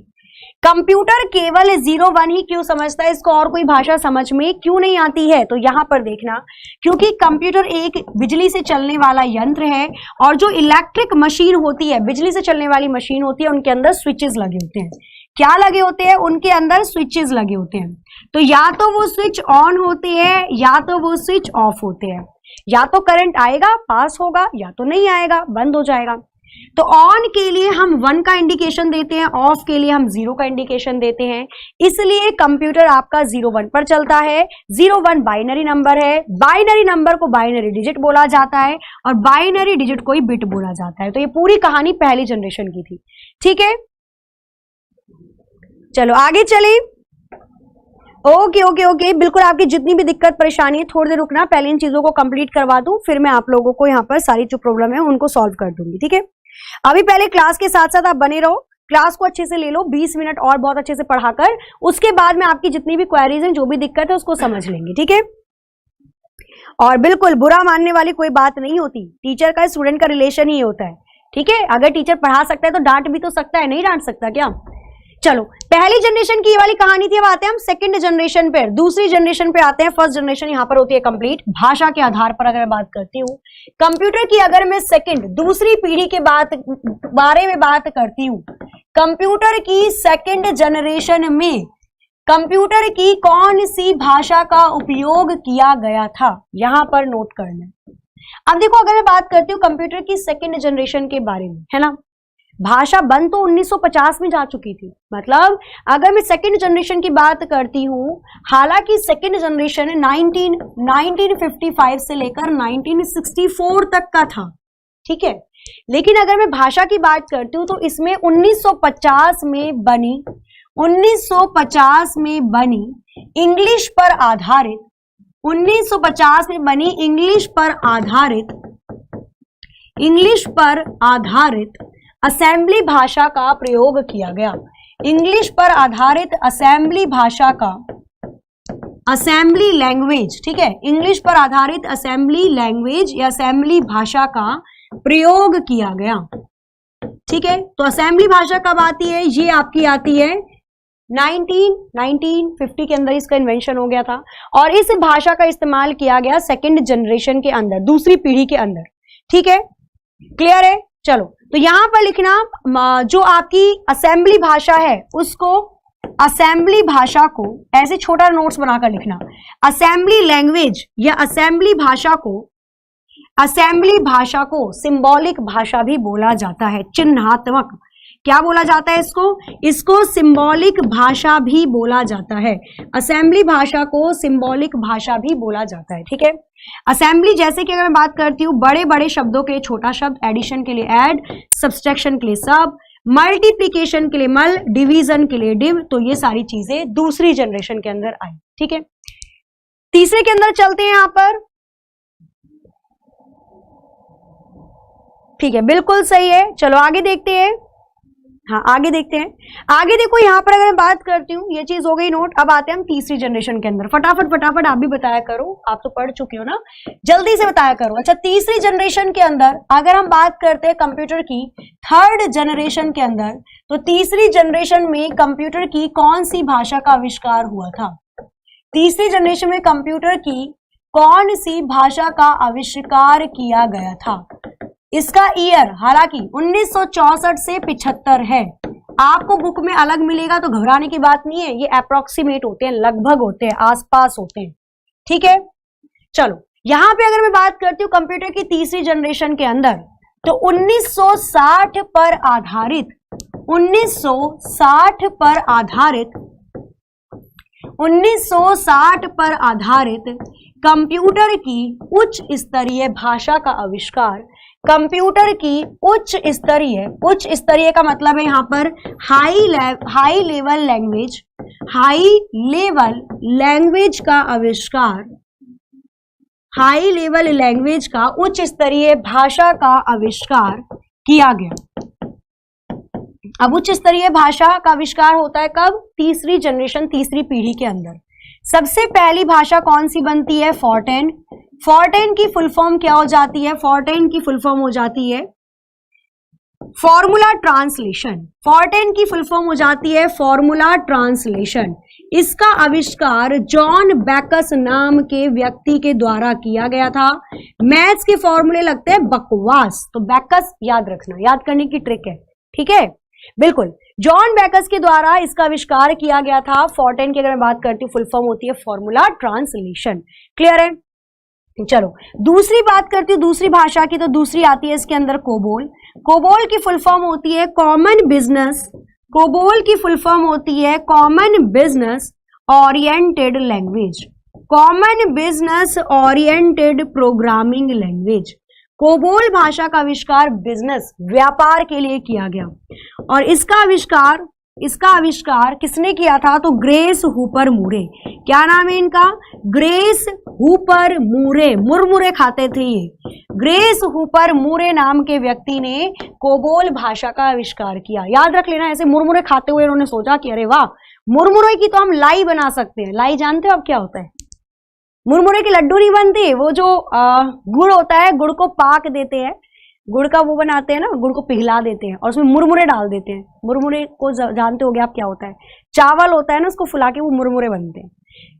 कंप्यूटर केवल 0 1 ही क्यों समझता है, इसको और कोई भाषा समझ में क्यों नहीं आती है, तो यहाँ पर देखना, क्योंकि कंप्यूटर एक बिजली से चलने वाला यंत्र है, और जो इलेक्ट्रिक मशीन होती है, बिजली से चलने वाली मशीन होती है, उनके अंदर स्विचेस लगे होते हैं। क्या लगे होते हैं, उनके अंदर स्विचेस लगे होते हैं। तो या तो वो स्विच ऑन होते हैं या तो वो स्विच ऑफ होते हैं। या तो करंट आएगा पास होगा, या तो नहीं आएगा बंद हो जाएगा। तो ऑन के लिए हम 1 का इंडिकेशन देते हैं, ऑफ के लिए हम 0 का इंडिकेशन देते हैं। इसलिए कंप्यूटर आपका 0 1 पर चलता है। 0 1 बाइनरी नंबर है, बाइनरी नंबर को बाइनरी डिजिट बोला जाता है, और बाइनरी डिजिट को ही बिट बोला जाता है। तो ये पूरी कहानी पहली जनरेशन की थी, ठीक है। चलो आगे चले। ओके ओके ओके, बिल्कुल आपकी जितनी भी दिक्कत परेशानी है, थोड़ी देर रुकना, पहले इन चीजों को कंप्लीट करवा दूं, फिर मैं आप लोगों को यहाँ पर सारी जो प्रॉब्लम है उनको सॉल्व कर दूंगी, ठीक है। अभी पहले क्लास के साथ साथ आप बने रहो, क्लास को अच्छे से ले लो, 20 मिनट और बहुत अच्छे से पढ़ाकर, उसके बाद में आपकी जितनी भी क्वेरीज हैं, जो भी दिक्कत है उसको समझ लेंगे, ठीक है। और बिल्कुल बुरा मानने वाली कोई बात नहीं होती, टीचर का स्टूडेंट का रिलेशन ही होता है, ठीक है। अगर टीचर पढ़ा सकता है तो डांट भी तो सकता है, नहीं डांट सकता क्या। चलो पहली जनरेशन की ये वाली कहानी थी। अब आते हैं हम सेकंड जनरेशन पे, दूसरी जनरेशन पे आते हैं। फर्स्ट जनरेशन यहाँ पर होती है कंप्लीट भाषा के आधार पर। अगर मैं बात करती हूँ कंप्यूटर की, अगर मैं सेकंड दूसरी पीढ़ी के बारे में बात करती हूँ, कंप्यूटर की सेकंड जनरेशन में कंप्यूटर की कौन सी भाषा का उपयोग किया गया था, यहां पर नोट करना। अब देखो, अगर मैं बात करती हूँ कंप्यूटर की सेकंड जनरेशन के बारे में, है ना, भाषा बंद तो 1950 में जा चुकी थी। मतलब अगर मैं सेकंड जनरेशन की बात करती हूँ, हालांकि सेकंड जनरेशन 1955 से लेकर 1964 तक का था, ठीक है, लेकिन अगर मैं भाषा की बात करती हूँ तो इसमें 1950 में बनी, 1950 में बनी इंग्लिश पर आधारित, 1950 में बनी इंग्लिश पर आधारित असेंबली भाषा का प्रयोग किया गया। इंग्लिश पर आधारित असेंबली भाषा का असेंबली लैंग्वेज, ठीक है, इंग्लिश पर आधारित असेंबली लैंग्वेज या असेंबली भाषा का प्रयोग किया गया। ठीक है, तो असेंबली भाषा कब आती है? ये आपकी आती है 1950 के अंदर इसका इन्वेंशन हो गया था और इस भाषा का इस्तेमाल किया गया सेकंड जनरेशन के अंदर, दूसरी पीढ़ी के अंदर। ठीक है, क्लियर है? चलो, तो यहां पर लिखना जो आपकी असेंबली भाषा है उसको, असेंबली भाषा को ऐसे छोटा नोट्स बनाकर लिखना। असेंबली लैंग्वेज या असेंबली भाषा को सिंबॉलिक भाषा भी बोला जाता है, चिन्हात्मक। क्या बोला जाता है इसको सिंबॉलिक भाषा भी बोला जाता है। असेंबली भाषा को सिंबॉलिक भाषा भी बोला जाता है। ठीक है, असेंबली जैसे कि अगर मैं बात करती हूँ बड़े बड़े शब्दों के लिए छोटा शब्द, एडिशन के लिए ऐड, सब्सट्रैक्शन के लिए सब, मल्टीप्लीकेशन के लिए मल, डिवीजन के लिए डिव, तो ये सारी चीजें दूसरी जनरेशन के अंदर आई। ठीक है, तीसरे के अंदर चलते हैं यहां पर। ठीक है, बिल्कुल सही है। चलो आगे देखते हैं। हाँ, आगे देखते हैं। आगे देखो, यहां पर अगर मैं बात करती हूँ, ये चीज हो गई नोट। अब आते हैं हम तीसरी जनरेशन के अंदर। फटाफट आप भी बताया करो, आप तो पढ़ चुके हो ना, जल्दी से बताया करो। अच्छा, तीसरी जनरेशन के अंदर अगर हम बात करते हैं कंप्यूटर की थर्ड जनरेशन के अंदर, तो तीसरी जनरेशन में कंप्यूटर की कौन सी भाषा का आविष्कार हुआ था? तीसरी जनरेशन में कंप्यूटर की कौन सी भाषा का आविष्कार किया गया था? इसका ईयर हालांकि 1964 से 75 है। आपको बुक में अलग मिलेगा तो घबराने की बात नहीं है, ये अप्रोक्सीमेट होते हैं, लगभग होते हैं, आसपास होते हैं। ठीक है, चलो यहां पे अगर मैं बात करती हूँ कंप्यूटर की तीसरी जनरेशन के अंदर, तो 1960 पर आधारित कंप्यूटर की उच्च स्तरीय भाषा का आविष्कार, कंप्यूटर की उच्च स्तरीय का मतलब है यहां पर हाई लेवल लैंग्वेज का आविष्कार, हाई लेवल लैंग्वेज का उच्च स्तरीय भाषा का आविष्कार किया गया। अब उच्च स्तरीय भाषा का आविष्कार होता है कब? तीसरी जनरेशन, तीसरी पीढ़ी के अंदर। सबसे पहली भाषा कौन सी बनती है? फोर्टेन। फोर्टेन की फुल फॉर्म क्या हो जाती है? फोर्टेन की फुल फॉर्म हो जाती है फॉर्मूला ट्रांसलेशन। फोर्टेन की फुल फॉर्म हो जाती है फॉर्मूला ट्रांसलेशन। इसका आविष्कार जॉन बैकस नाम के व्यक्ति के द्वारा किया गया था। मैथ्स के फॉर्मूले लगते हैं बकवास, तो बैकस याद रखना, याद करने की ट्रिक है। ठीक है, बिल्कुल, जॉन बैकस के द्वारा इसका आविष्कार किया गया था। फोर्टेन की अगर मैं बात करती हूँ फुल फॉर्म होती है फॉर्मूला ट्रांसलेशन। क्लियर है? चलो दूसरी बात करती हूँ दूसरी भाषा की, तो दूसरी आती है इसके अंदर कोबोल। कोबोल की फुल फॉर्म होती है कॉमन बिजनेस, कोबोल की फुल फॉर्म होती है common business oriented language, common business oriented programming language. COBOL भाषा का आविष्कार बिजनेस, व्यापार के लिए किया गया और इसका आविष्कार किसने किया था? तो ग्रेस हूपर मूरे। क्या नाम है इनका? ग्रेस हूपर मूरे। मुरमुरे खाते थे ये। ग्रेस हूपर मूरे नाम के व्यक्ति ने कोबोल भाषा का आविष्कार किया। याद रख लेना, ऐसे मुरमुरे खाते हुए उन्होंने सोचा कि अरे वाह, मुरमुरे की तो हम लाई बना सकते हैं। लाई जानते हो अब क्या होता है? मुरमुरे के लड्डू नहीं बनते, वो जो गुड़ होता है, गुड़ को पाक देते हैं, गुड़ का वो बनाते हैं ना, गुड़ को पिघला देते हैं और उसमें मुरमुरे डाल देते हैं। मुरमुरे को जानते होगे आप क्या होता है? चावल होता है ना, उसको फुला के वो मुरमुरे बनते हैं।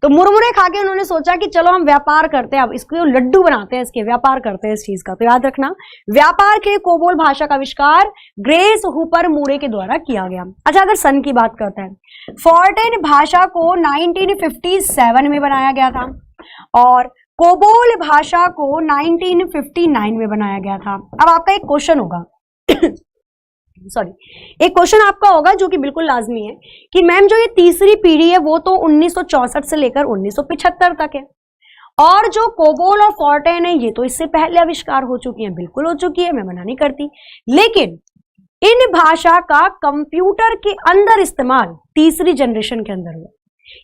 तो मुरमुरे खा के उन्होंने सोचा कि चलो हम व्यापार करते हैं, अब इसको लड्डू बनाते हैं, इसके व्यापार करते हैं इस चीज का। तो याद रखना, व्यापार के कोबोल भाषा का आविष्कार ग्रेस हूपर मूरे के द्वारा किया गया। अच्छा, अगर सन की बात करते हैं, फोर्टेन भाषा को 1957 में बनाया गया था और कोबोल भाषा को 1959 में बनाया गया था। अब आपका एक क्वेश्चन होगा एक क्वेश्चन आपका होगा जो कि बिल्कुल लाजमी है कि मैम जो ये तीसरी पीढ़ी है वो तो 1964 से लेकर 1975 तक है और जो कोबोल और फोर्टेन है ये तो इससे पहले आविष्कार हो चुकी है। बिल्कुल हो चुकी है, मैं मना नहीं करती, लेकिन इन भाषा का कंप्यूटर के अंदर इस्तेमाल तीसरी जनरेशन के अंदर हुआ।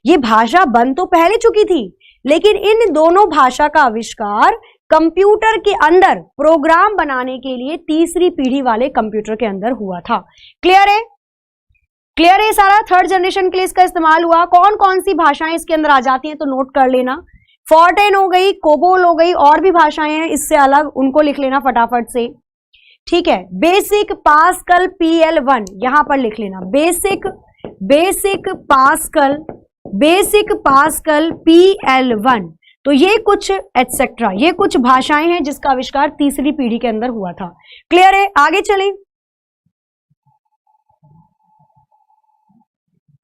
ये भाषा बन तो पहले चुकी थी, लेकिन इन दोनों भाषा का आविष्कार कंप्यूटर के अंदर प्रोग्राम बनाने के लिए तीसरी पीढ़ी वाले कंप्यूटर के अंदर हुआ था। क्लियर है? क्लियर है सारा? थर्ड जनरेशन के लिए इसका इस्तेमाल हुआ। कौन कौन सी भाषाएं इसके अंदर आ जाती हैं तो नोट कर लेना। फोर्टेन हो गई, कोबोल हो गई, और भी भाषाएं हैं इससे अलग, उनको लिख लेना फटाफट से। ठीक है, बेसिक पास्कल PL1 यहां पर लिख लेना, बेसिक पास्कल PL1। तो ये कुछ एटसेट्रा, ये कुछ भाषाएं हैं जिसका आविष्कार तीसरी पीढ़ी के अंदर हुआ था। क्लियर है? आगे चलें।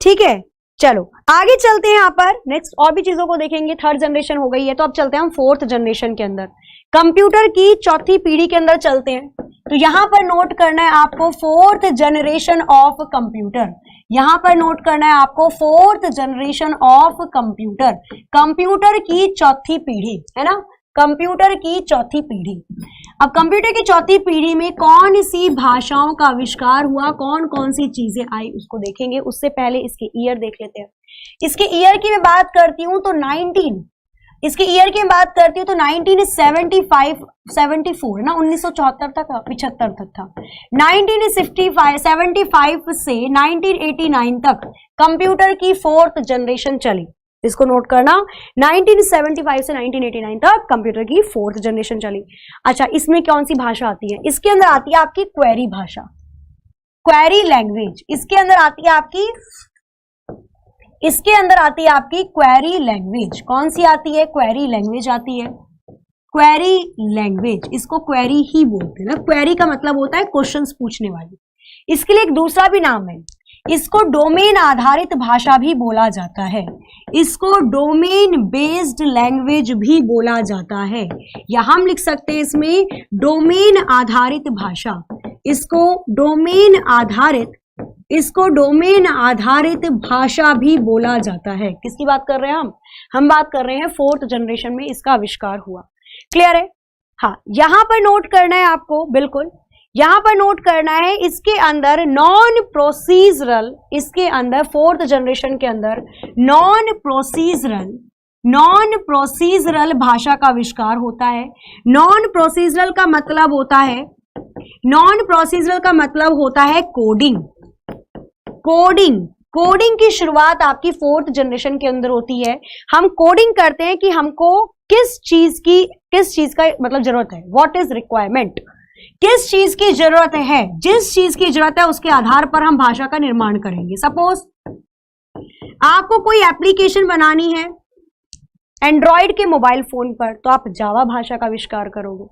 ठीक है, चलो आगे चलते हैं। यहां पर नेक्स्ट और भी चीजों को देखेंगे। थर्ड जनरेशन हो गई है, तो अब चलते हैं हम फोर्थ जनरेशन के अंदर, कंप्यूटर की चौथी पीढ़ी के अंदर चलते हैं। तो यहां पर नोट करना है आपको फोर्थ जनरेशन ऑफ कंप्यूटर। यहां पर नोट करना है आपको fourth generation of computer, computer की चौथी पीढ़ी, है ना, कंप्यूटर की चौथी पीढ़ी। अब कंप्यूटर की चौथी पीढ़ी में कौन सी भाषाओं का आविष्कार हुआ, कौन कौन सी चीजें आई, उसको देखेंगे। उससे पहले इसके ईयर देख लेते हैं। इसके ईयर की मैं बात करती हूं तो 1974 ना, 1974 तक, 75 तक था। 1975 से 1989 तक कंप्यूटर की फोर्थ जनरेशन चली। इसको नोट करना, 1975 से 1989 तक कंप्यूटर की फोर्थ जनरेशन चली। अच्छा, इसमें कौन सी भाषा आती है? इसके अंदर आती है आपकी क्वेरी भाषा, क्वेरी लैंग्वेज। इसके अंदर आती है आपकी क्वेरी लैंग्वेज। कौन सी आती है? क्वेरी लैंग्वेज आती है, क्वेरी लैंग्वेज। इसको क्वेरी ही बोलते हैं ना, क्वेरी का मतलब होता है क्वेश्चंस पूछने वाली। इसके लिए एक दूसरा भी नाम है, इसको डोमेन आधारित भाषा भी बोला जाता है, इसको डोमेन बेस्ड लैंग्वेज भी बोला जाता है, या हम लिख सकते हैं इसमें डोमेन आधारित भाषा। इसको डोमेन आधारित भाषा भी बोला जाता है। किसकी बात कर रहे हैं हम बात कर रहे हैं फोर्थ जनरेशन में इसका आविष्कार हुआ। क्लियर है? हाँ, यहां पर नोट करना है आपको, बिल्कुल यहां पर नोट करना है। इसके अंदर नॉन प्रोसीजरल, इसके अंदर फोर्थ जनरेशन के अंदर नॉन प्रोसीजरल भाषा का आविष्कार होता है। नॉन प्रोसीजरल का मतलब होता है कोडिंग की शुरुआत आपकी फोर्थ जनरेशन के अंदर होती है। हम कोडिंग करते हैं कि हमको किस चीज का मतलब जरूरत है, व्हाट इज रिक्वायरमेंट, किस चीज की जरूरत है, जिस चीज की जरूरत है उसके आधार पर हम भाषा का निर्माण करेंगे। सपोज आपको कोई एप्लीकेशन बनानी है एंड्रॉइड के मोबाइल फोन पर, तो आप जावा भाषा का आविष्कार करोगे,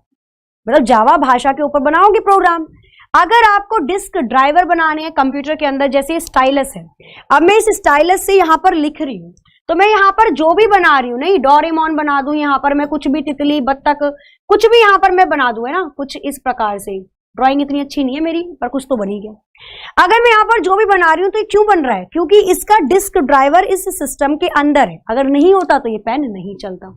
मतलब जावा भाषा के ऊपर बनाओगे प्रोग्राम। अगर आपको डिस्क ड्राइवर बनाने हैं कंप्यूटर के अंदर, जैसे स्टाइलस है, अब मैं इस स्टाइलस से यहां पर लिख रही हूं, तो मैं यहां पर जो भी बना रही हूं, नहीं डोरेमोन बना दूं, यहां पर मैं कुछ भी तितली, बत्तख, कुछ भी यहां पर मैं बना दूं, है ना, कुछ इस प्रकार से। ड्राइंग इतनी अच्छी नहीं है मेरी, पर कुछ तो बन ही गया। अगर मैं यहां पर जो भी बना रही हूं तो ये क्यों बन रहा है? क्योंकि इसका डिस्क ड्राइवर इस सिस्टम के अंदर है। अगर नहीं होता तो ये पेन नहीं चलता।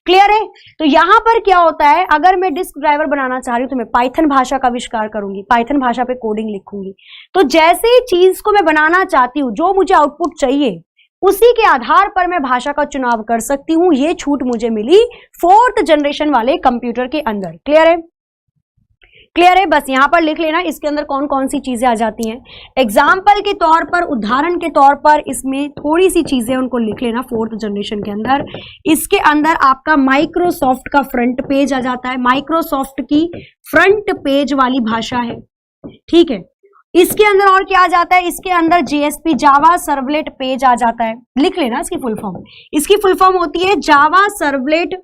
क्लियर है? तो यहां पर क्या होता है, अगर मैं डिस्क ड्राइवर बनाना चाह रही हूं तो मैं पाइथन भाषा का आविष्कार करूंगी, पाइथन भाषा पे कोडिंग लिखूंगी। तो जैसे ही चीज को मैं बनाना चाहती हूं, जो मुझे आउटपुट चाहिए, उसी के आधार पर मैं भाषा का चुनाव कर सकती हूं। ये छूट मुझे मिली फोर्थ जनरेशन वाले कंप्यूटर के अंदर। क्लियर है? क्लियर है? बस यहां पर लिख लेना इसके अंदर कौन कौन सी चीजें आ जाती हैं। एग्जाम्पल के तौर पर, उदाहरण के तौर पर इसमें थोड़ी सी चीजें उनको लिख लेना। फोर्थ जनरेशन के अंदर इसके अंदर आपका माइक्रोसॉफ्ट का फ्रंट पेज आ जाता है, माइक्रोसॉफ्ट की फ्रंट पेज वाली भाषा है। ठीक है, इसके अंदर और क्या आ जाता है? इसके अंदर JSP जावा सर्वलेट पेज आ जाता है। लिख लेना इसकी फुल फॉर्म। इसकी फुल फॉर्म होती है जावा सर्वर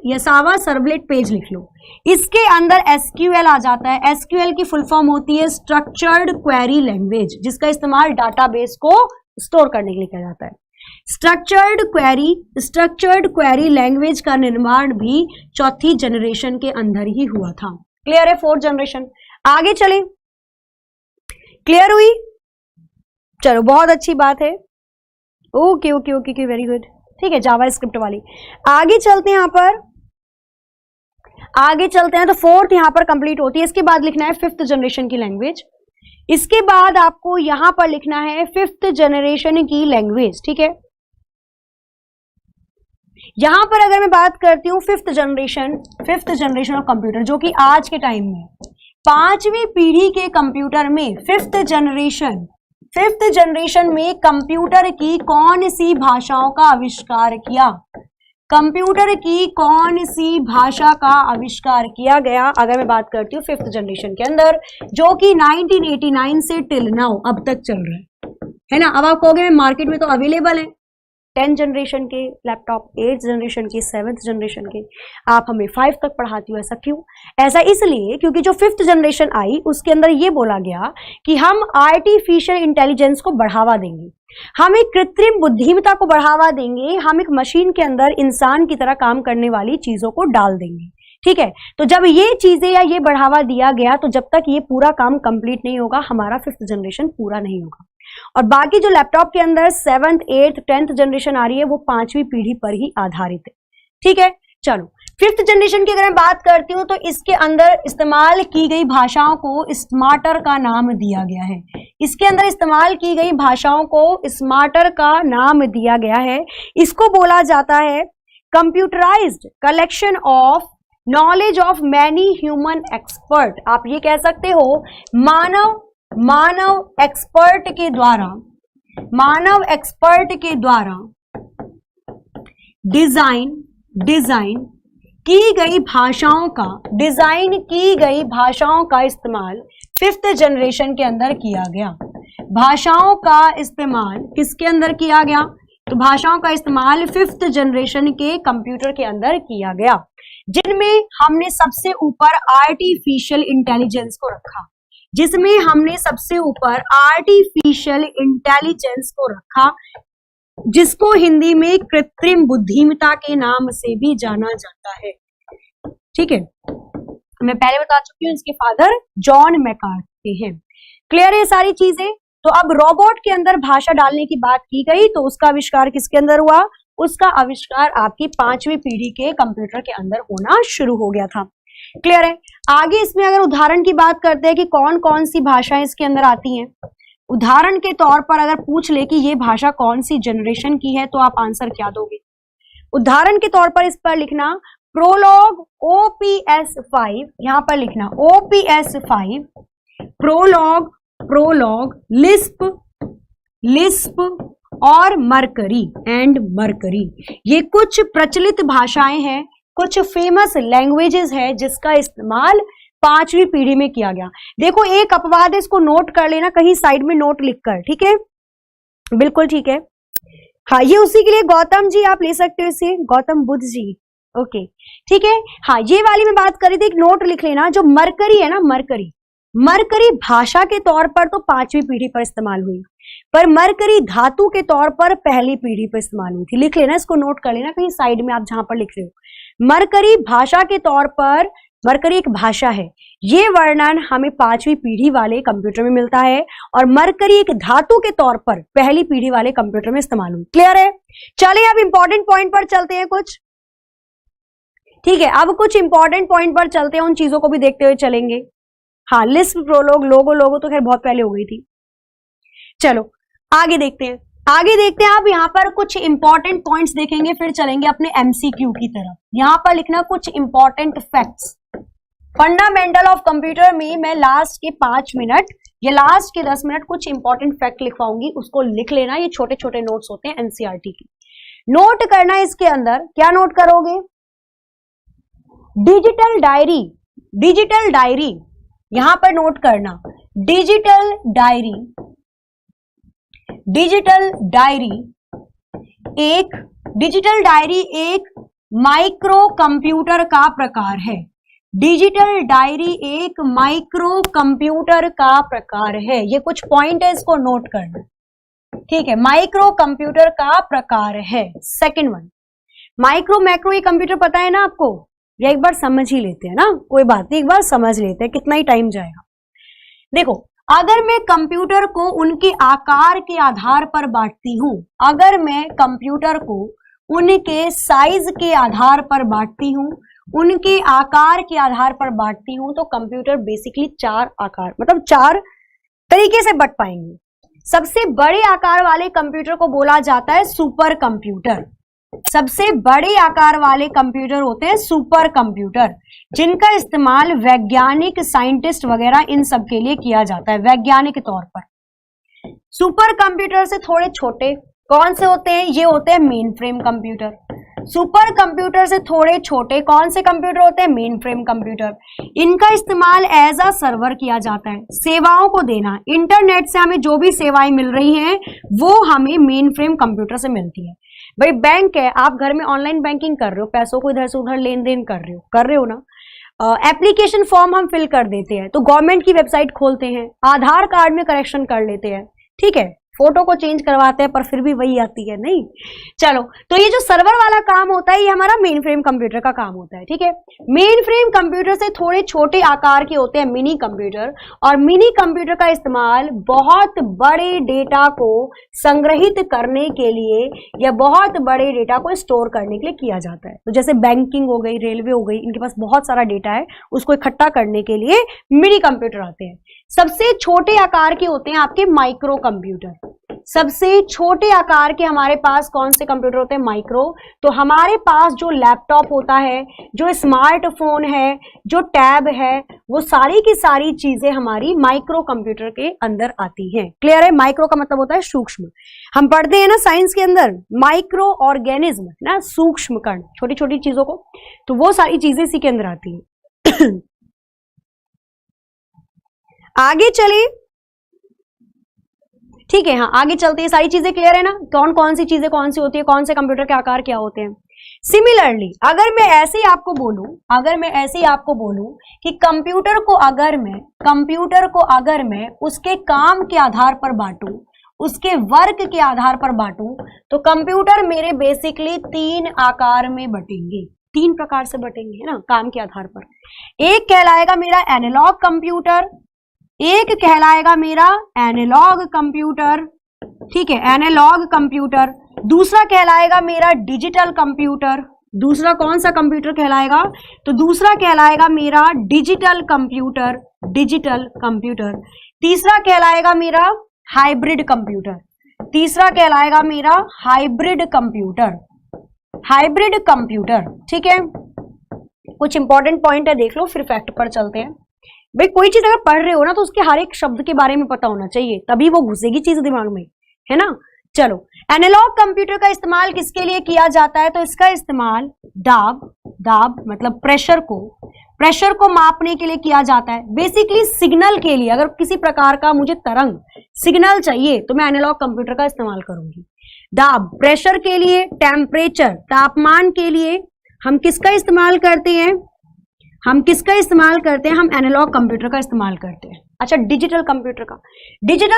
या जावा सर्वलेट पेज, लिख लो। इसके अंदर SQL आ जाता है। SQL की फुल फॉर्म होती है स्ट्रक्चर्ड क्वेरी लैंग्वेज, जिसका इस्तेमाल डाटाबेस को स्टोर करने के लिए किया जाता है। स्ट्रक्चर्ड क्वेरी लैंग्वेज का निर्माण भी चौथी जनरेशन के अंदर ही हुआ था। क्लियर है? Fourth generation. आगे चले, क्लियर हुई? चलो, बहुत अच्छी बात है। Okay okay okay okay, very good. ठीक है, जावा स्क्रिप्ट वाली। आगे चलते हैं, तो फोर्थ यहां पर कंप्लीट होती है। इसके बाद लिखना है फिफ्थ जनरेशन की लैंग्वेज। इसके बाद आपको यहां पर लिखना है फिफ्थ जनरेशन की लैंग्वेज। ठीक है, यहां पर अगर मैं बात करती हूं फिफ्थ जनरेशन ऑफ कंप्यूटर, जो कि आज के टाइम में पांचवी पीढ़ी के कंप्यूटर में फिफ्थ जनरेशन फिफ्थ जनरेशन में कंप्यूटर की कौन सी भाषाओं का आविष्कार किया? कंप्यूटर की कौन सी भाषा का आविष्कार किया गया? अगर मैं बात करती हूँ फिफ्थ जनरेशन के अंदर, जो कि 1989 से टिल नाउ अब तक चल रहा है ना। अब आप कहोगे मार्केट में तो अवेलेबल है 10th जनरेशन के लैपटॉप, 8th जनरेशन के, 7th जनरेशन के, आप हमें 5 तक पढ़ाती हो, ऐसा क्यों? ऐसा इसलिए क्योंकि जो 5th जनरेशन आई उसके अंदर ये बोला गया कि हम आर्टिफिशियल इंटेलिजेंस को बढ़ावा देंगे, हम एक कृत्रिम बुद्धिमत्ता को बढ़ावा देंगे, हम एक मशीन के अंदर इंसान की तरह काम करने वाली चीजों को डाल देंगे। ठीक है, तो जब ये चीजें या ये बढ़ावा दिया गया तो जब तक ये पूरा काम कंप्लीट नहीं होगा हमारा 5th जनरेशन पूरा नहीं होगा। और बाकी जो लैपटॉप के अंदर 7th, 8th, 10th जनरेशन आ रही है वो 5वीं पीढ़ी पर ही आधारित है। ठीक है, चलो 5th जनरेशन की अगर मैं बात करती हूँ तो इसके अंदर इस्तेमाल की गई भाषाओं को स्मार्टर का नाम दिया गया है। इसके अंदर इस्तेमाल की गई भाषाओं को स्मार्टर का नाम दिया गया है। इसको बोला जाता है computerised collection of knowledge of many human expert. आप ये कह सकते हो मानव एक्सपर्ट के द्वारा, मानव एक्सपर्ट के द्वारा डिजाइन की गई भाषाओं का, डिजाइन की गई भाषाओं का इस्तेमाल 5th जनरेशन के अंदर किया गया। भाषाओं का इस्तेमाल किसके अंदर किया गया? तो भाषाओं का इस्तेमाल 5th जनरेशन के कंप्यूटर के अंदर किया गया, जिनमें हमने सबसे ऊपर आर्टिफिशियल इंटेलिजेंस को रखा, जिसमें हमने सबसे ऊपर आर्टिफिशियल इंटेलिजेंस को रखा, जिसको हिंदी में कृत्रिम बुद्धिमत्ता के नाम से भी जाना जाता है। ठीक है, मैं पहले बता चुकी हूँ इसके फादर जॉन मैकार्थी हैं। क्लियर है सारी चीजें? तो अब रोबोट के अंदर भाषा डालने की बात की गई तो उसका आविष्कार किसके अंदर हुआ? उसका आविष्कार आपकी 5वीं पीढ़ी के कंप्यूटर के अंदर होना शुरू हो गया था। क्लियर है? आगे इसमें अगर उदाहरण की बात करते हैं कि कौन कौन सी भाषाएं इसके अंदर आती हैं, उदाहरण के तौर पर अगर पूछ ले कि ये भाषा कौन सी जनरेशन की है तो आप आंसर क्या दोगे? उदाहरण के तौर पर इस पर लिखना प्रोलॉग OPS 5, यहां पर लिखना OPS 5, प्रोलॉग, लिस्प और मरकरी। ये कुछ प्रचलित भाषाएं हैं, कुछ फेमस लैंग्वेजेस है जिसका इस्तेमाल 5वीं पीढ़ी में किया गया। देखो एक अपवाद है, इसको नोट कर लेना कहीं साइड में नोट लिखकर। ठीक है, बिल्कुल ठीक है। हाँ, ये उसी के लिए गौतम जी आप ले सकते हो इसे, गौतम बुद्ध जी। ओके ठीक है। हाँ, ये वाली मैं बात करी थी, एक नोट लिख लेना। जो मरकरी है ना, मरकरी भाषा के तौर पर तो 5वीं पीढ़ी पर इस्तेमाल हुई, पर मरकरी धातु के तौर पर पहली पीढ़ी पर इस्तेमाल हुई थी। लिख लेना, इसको नोट कर लेना कहीं साइड में आप जहां पर लिख रहे हो। मरकरी भाषा के तौर पर, मरकरी एक भाषा है, ये वर्णन हमें 5वीं पीढ़ी वाले कंप्यूटर में मिलता है, और मरकरी एक धातु के तौर पर पहली पीढ़ी वाले कंप्यूटर में इस्तेमाल हुई। क्लियर है? चलिए अब इंपॉर्टेंट पॉइंट पर चलते हैं कुछ। ठीक है, अब कुछ इंपॉर्टेंट पॉइंट पर चलते हैं, उन चीजों को भी देखते हुए चलेंगे। हाँ, लिस्प, प्रोलॉग, लोगो तो खैर बहुत पहले हो गई थी। चलो आगे देखते हैं, आप यहाँ पर कुछ इंपॉर्टेंट पॉइंट्स देखेंगे, फिर चलेंगे अपने MCQ की तरफ। यहाँ पर लिखना कुछ important facts. Fundamental of computer में मैं लास्ट के 5 मिनट या लास्ट के 10 मिनट कुछ इंपॉर्टेंट फैक्ट लिखवाऊंगी, उसको लिख लेना। ये छोटे छोटे नोट्स होते हैं NCERT की। नोट करना इसके अंदर, क्या नोट करोगे? डिजिटल डायरी यहां पर नोट करना। डिजिटल डायरी एक माइक्रो कंप्यूटर का प्रकार है। डिजिटल डायरी एक माइक्रो कंप्यूटर का प्रकार है। ये कुछ पॉइंट है, इसको नोट करना। ठीक है, माइक्रो कंप्यूटर का प्रकार है। सेकंड वन, माइक्रो मैक्रो ये कंप्यूटर पता है ना आपको, या एक बार समझ ही लेते हैं ना, कोई बात नहीं, एक बार समझ लेते हैं, कितना ही टाइम जाएगा। देखो, अगर मैं कंप्यूटर को उनके आकार के आधार पर बांटती हूं, अगर मैं कंप्यूटर को उनके साइज के आधार पर बांटती हूं, उनके आकार के आधार पर बांटती हूं, तो कंप्यूटर बेसिकली 4 आकार, मतलब 4 तरीके से बट पाएंगे। सबसे बड़े आकार वाले कंप्यूटर को बोला जाता है सुपर कंप्यूटर। सबसे बड़े आकार वाले कंप्यूटर होते हैं सुपर कंप्यूटर, जिनका इस्तेमाल वैज्ञानिक, साइंटिस्ट वगैरह इन सब के लिए किया जाता है वैज्ञानिक तौर पर। सुपर कंप्यूटर से थोड़े छोटे कौन से होते हैं? ये होते हैं main frame computer. Super computer से थोड़े छोटे कौन से कंप्यूटर होते हैं? Main frame computer. इनका इस्तेमाल एज अ सर्वर किया जाता है, सेवाओं को देना। इंटरनेट से हमें जो भी सेवाएं मिल रही हैं वो हमें मेन फ्रेम कंप्यूटर से मिलती है। भाई बैंक है, आप घर में ऑनलाइन बैंकिंग कर रहे हो, पैसों को इधर से उधर लेन देन कर रहे हो ना। एप्लीकेशन फॉर्म हम फिल कर देते हैं तो गवर्नमेंट की वेबसाइट खोलते हैं, आधार कार्ड में करेक्शन कर लेते हैं, ठीक है, फोटो को चेंज करवाते हैं पर फिर भी वही आती है नहीं। चलो, तो ये जो सर्वर वाला काम होता है ये हमारा मेन फ्रेम कंप्यूटर का काम होता है, ठीक है। मेन फ्रेम कंप्यूटर से थोड़े छोटे आकार के होते हैं मिनी कंप्यूटर, और मिनी कंप्यूटर का इस्तेमाल बहुत बड़े डेटा को संग्रहित करने के लिए या बहुत बड़े डेटा को स्टोर करने के लिए किया जाता है। तो जैसे बैंकिंग हो गई, रेलवे हो गई, इनके पास बहुत सारा डेटा है, उसको इकट्ठा करने के लिए मिनी कंप्यूटर आते हैं। सबसे छोटे आकार के होते हैं आपके माइक्रो कंप्यूटर। सबसे छोटे आकार के हमारे पास कौन से कंप्यूटर होते हैं? माइक्रो। तो हमारे पास जो लैपटॉप होता है, जो स्मार्टफोन है, जो टैब है, वो सारी की सारी चीजें हमारी माइक्रो कंप्यूटर के अंदर आती हैं। क्लियर है? माइक्रो का मतलब होता है सूक्ष्म। हम पढ़ते हैं ना साइंस के अंदर माइक्रो ऑर्गेनिज्म ना, सूक्ष्म कण, छोटी छोटी चीजों को, तो वो सारी चीजें इसी के अंदर आती हैं। आगे चलिए, ठीक है, हाँ आगे चलते हैं। सारी चीजें क्लियर है ना? कौन कौन सी चीजें कौन सी होती है, कौन से कंप्यूटर के आकार क्या होते हैं। सिमिलरली अगर मैं ऐसे ही आपको बोलूं कि कंप्यूटर को अगर मैं उसके काम के आधार पर बांटूं, उसके वर्क के आधार पर बांटूं, तो कंप्यूटर मेरे बेसिकली 3 आकार में बटेंगे, 3 प्रकार से बटेंगे, है ना, काम के आधार पर। एक कहलाएगा मेरा एनालॉग कंप्यूटर, एक कहलाएगा मेरा एनालॉग कंप्यूटर, ठीक है, एनालॉग कंप्यूटर। दूसरा कहलाएगा मेरा डिजिटल कंप्यूटर। दूसरा कौन सा कंप्यूटर कहलाएगा? तो दूसरा कहलाएगा मेरा डिजिटल कंप्यूटर, डिजिटल कंप्यूटर। तीसरा कहलाएगा मेरा हाइब्रिड कंप्यूटर, तीसरा कहलाएगा मेरा हाइब्रिड कंप्यूटर, हाइब्रिड कंप्यूटर, ठीक है। कुछ इंपॉर्टेंट पॉइंट है, देख लो, फिर फैक्ट पर चलते हैं। भाई कोई चीज अगर पढ़ रहे हो ना तो उसके हर एक शब्द के बारे में पता होना चाहिए, तभी वो घुसेगी चीज दिमाग में, है ना। चलो, एनालॉग कंप्यूटर का इस्तेमाल किसके लिए किया जाता है? तो इसका इस्तेमाल दाब मतलब प्रेशर को मापने के लिए किया जाता है। बेसिकली सिग्नल के लिए, अगर किसी प्रकार का मुझे तरंग सिग्नल चाहिए तो मैं एनालॉग कंप्यूटर का इस्तेमाल करूंगी। दाब प्रेशर के लिए, टेम्परेचर तापमान के लिए हम किसका इस्तेमाल करते हैं? हम एनालॉग कंप्यूटर का इस्तेमाल करते हैं। अच्छा, डिजिटल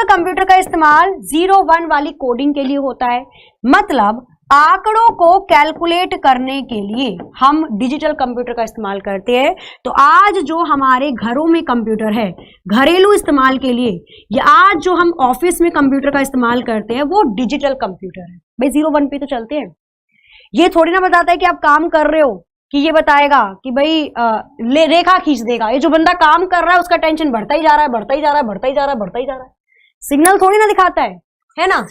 कंप्यूटर का इस्तेमाल 0-1 वाली कोडिंग के लिए होता है। मतलब आंकड़ों को कैलकुलेट करने के लिए हम डिजिटल कंप्यूटर का इस्तेमाल करते हैं। तो आज जो हमारे घरों में कंप्यूटर है घरेलू इस्तेमाल के लिए, या आज जो हम ऑफिस में कंप्यूटर का इस्तेमाल करते हैं वो डिजिटल कंप्यूटर है। भाई 0-1 पे तो चलते हैं। ये थोड़ी ना बताता है कि आप काम कर रहे हो कि ये बताएगा कि भाई रेखा खींच देगा। ये जो बंदा काम कर रहा है उसका टेंशन बढ़ता ही जा रहा है, सिग्नल थोड़ी ना दिखाता है ना।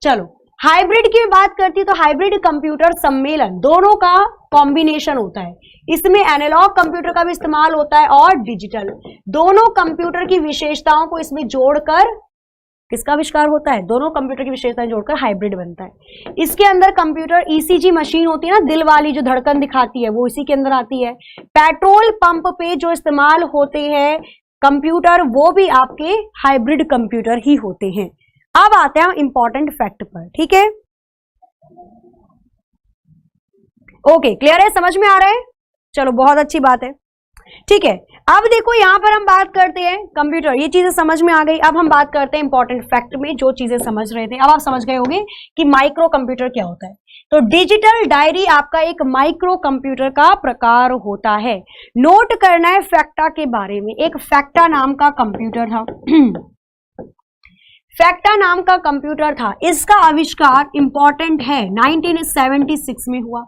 चलो, हाइब्रिड की बात करती है तो हाइब्रिड कंप्यूटर सम्मेलन दोनों का कॉम्बिनेशन होता है। इसमें एनालॉग कंप्यूटर का भी इस्तेमाल होता है और डिजिटल, दोनों कंप्यूटर की विशेषताओं को इसमें जोड़कर किसका आविष्कार होता है? दोनों कंप्यूटर की विशेषताएं जोड़कर हाइब्रिड बनता है। इसके अंदर कंप्यूटर ईसीजी मशीन होती है ना, दिल वाली जो धड़कन दिखाती है, वो इसी के अंदर आती है। पेट्रोल पंप पे जो इस्तेमाल होते हैं कंप्यूटर, वो भी आपके हाइब्रिड कंप्यूटर ही होते हैं। अब आते हैं इंपॉर्टेंट फैक्ट पर, ठीक है। ओके, क्लियर है? समझ में आ रहा है? चलो, बहुत अच्छी बात है, ठीक है। अब देखो यहां पर हम बात करते हैं कंप्यूटर, ये चीजें समझ में आ गई। अब हम बात करते हैं इंपॉर्टेंट फैक्ट में, जो चीजें समझ रहे थे अब आप समझ गए होंगे कि माइक्रो कंप्यूटर क्या होता है। तो डिजिटल डायरी आपका एक माइक्रो कंप्यूटर का प्रकार होता है। नोट करना है फैक्टा के बारे में। एक फैक्टा नाम का कंप्यूटर था फैक्टा नाम का कंप्यूटर था। इसका आविष्कार इंपॉर्टेंट है 1976 में हुआ।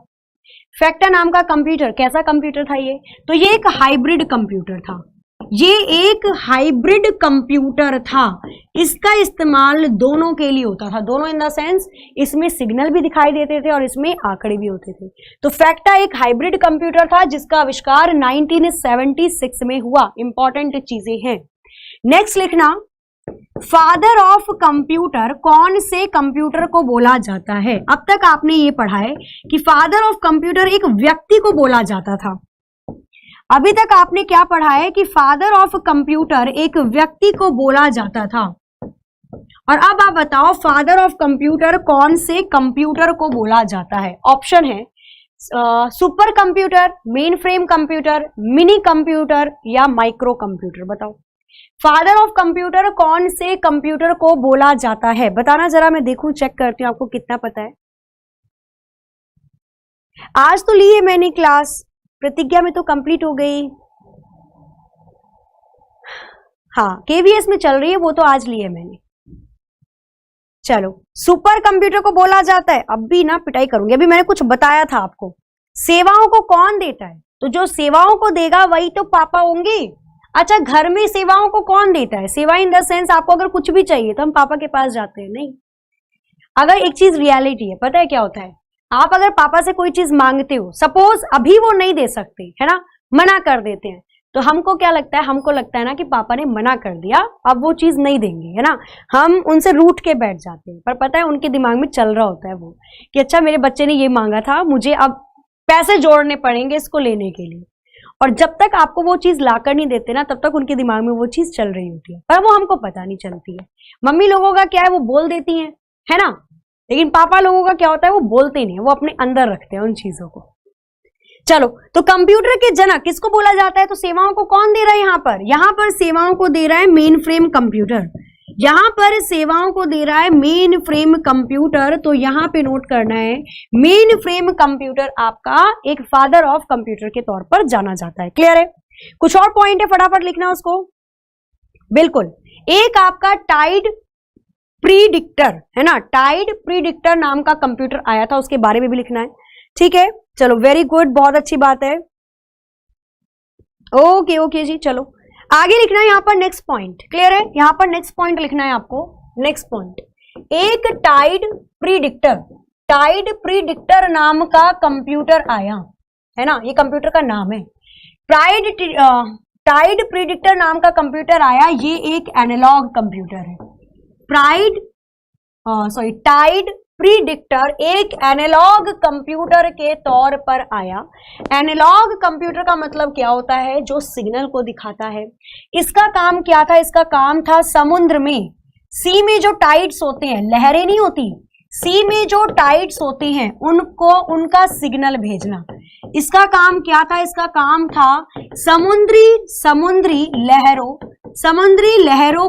फैक्टा नाम का कंप्यूटर कैसा कंप्यूटर था ये? तो ये एक हाइब्रिड कंप्यूटर था। ये एक हाइब्रिड कंप्यूटर था। इसका इस्तेमाल दोनों के लिए होता था, दोनों इन द सेंस इसमें सिग्नल भी दिखाई देते थे और इसमें आंकड़े भी होते थे। तो फैक्टा एक हाइब्रिड कंप्यूटर था जिसका आविष्कार 1976 में हुआ। इंपॉर्टेंट चीजें हैं। नेक्स्ट लिखना, फादर ऑफ कंप्यूटर कौन से कंप्यूटर को बोला जाता है? अब तक आपने ये पढ़ा है कि फादर ऑफ कंप्यूटर एक व्यक्ति को बोला जाता था। अभी तक आपने क्या पढ़ा है कि फादर ऑफ कंप्यूटर एक व्यक्ति को बोला जाता था। और अब आप बताओ फादर ऑफ कंप्यूटर कौन से कंप्यूटर को बोला जाता है? ऑप्शन है super computer, main frame computer, mini computer या माइक्रो कंप्यूटर। बताओ फादर ऑफ कंप्यूटर कौन से कंप्यूटर को बोला जाता है? बताना जरा, मैं देखूं, चेक करती हूं आपको कितना पता है। आज तो ली है मैंने क्लास, प्रतिज्ञा में तो कंप्लीट हो गई। हाँ, केवीएस में चल रही है वो तो आज ली है मैंने। चलो, सुपर कंप्यूटर को बोला जाता है। अब भी ना पिटाई करूंगी, अभी मैंने कुछ बताया था आपको। सेवाओं को कौन देता है? तो जो सेवाओं को देगा वही तो पापा होंगे। अच्छा, घर में सेवाओं को कौन देता है? सेवा इन द सेंस आपको अगर कुछ भी चाहिए तो हम पापा के पास जाते हैं? नहीं। अगर एक चीज रियलिटी है, पता है क्या होता है, आप अगर पापा से कोई चीज मांगते हो, सपोज अभी वो नहीं दे सकते है ना, मना कर देते हैं, तो हमको क्या लगता है? हमको लगता है ना कि पापा ने मना कर दिया, अब वो चीज नहीं देंगे, है ना। हम उनसे रूठ के बैठ जाते हैं, पर पता है उनके दिमाग में चल रहा होता है वो कि अच्छा मेरे बच्चे ने ये मांगा था, मुझे अब पैसे जोड़ने पड़ेंगे इसको लेने के लिए। और जब तक आपको वो चीज लाकर नहीं देते ना, तब तक उनके दिमाग में वो चीज चल रही होती है, पर वो हमको पता नहीं चलती है। मम्मी लोगों का क्या है, वो बोल देती हैं, है ना, लेकिन पापा लोगों का क्या होता है, वो बोलते नहीं है, वो अपने अंदर रखते हैं उन चीजों को। चलो, तो कंप्यूटर के जनक किसको बोला जाता है? तो सेवाओं को कौन दे रहा है यहाँ पर? यहाँ पर सेवाओं को दे रहा है मेन फ्रेम कंप्यूटर। यहाँ पर सेवाओं को दे रहा है मेन फ्रेम कंप्यूटर। तो यहाँ पे नोट करना है, मेन फ्रेम कंप्यूटर आपका एक फादर ऑफ कंप्यूटर के तौर पर जाना जाता है। क्लियर है? कुछ और पॉइंट है, फटाफट लिखना उसको। बिल्कुल, एक आपका टाइड प्रीडिक्टर है ना, टाइड प्रीडिक्टर नाम का कंप्यूटर आया था, उसके बारे में भी लिखना है। ठीक है, चलो, वेरी गुड, बहुत अच्छी बात है। ओके ओके जी, चलो आगे लिखना है यहाँ पर नेक्स्ट पॉइंट। क्लियर है? यहाँ पर नेक्स्ट पॉइंट लिखना है आपको। नेक्स्ट पॉइंट, एक टाइड प्रीडिक्टर नाम का कंप्यूटर आया है ना, ये कंप्यूटर का नाम है। टाइड प्रीडिक्टर नाम का कंप्यूटर आया, ये एक एनालॉग कंप्यूटर है। टाइड प्रीडिक्टर एक एनालॉग कंप्यूटर के तौर पर आया। एनालॉग कंप्यूटर का मतलब क्या होता है? जो सिग्नल को दिखाता है। इसका काम क्या था? इसका काम था समुद्र में, सी में जो टाइड्स होते हैं, लहरें नहीं होती, सी में जो टाइड्स होते हैं उनको, उनका सिग्नल भेजना। इसका काम क्या था? इसका काम था समुद्री लहरों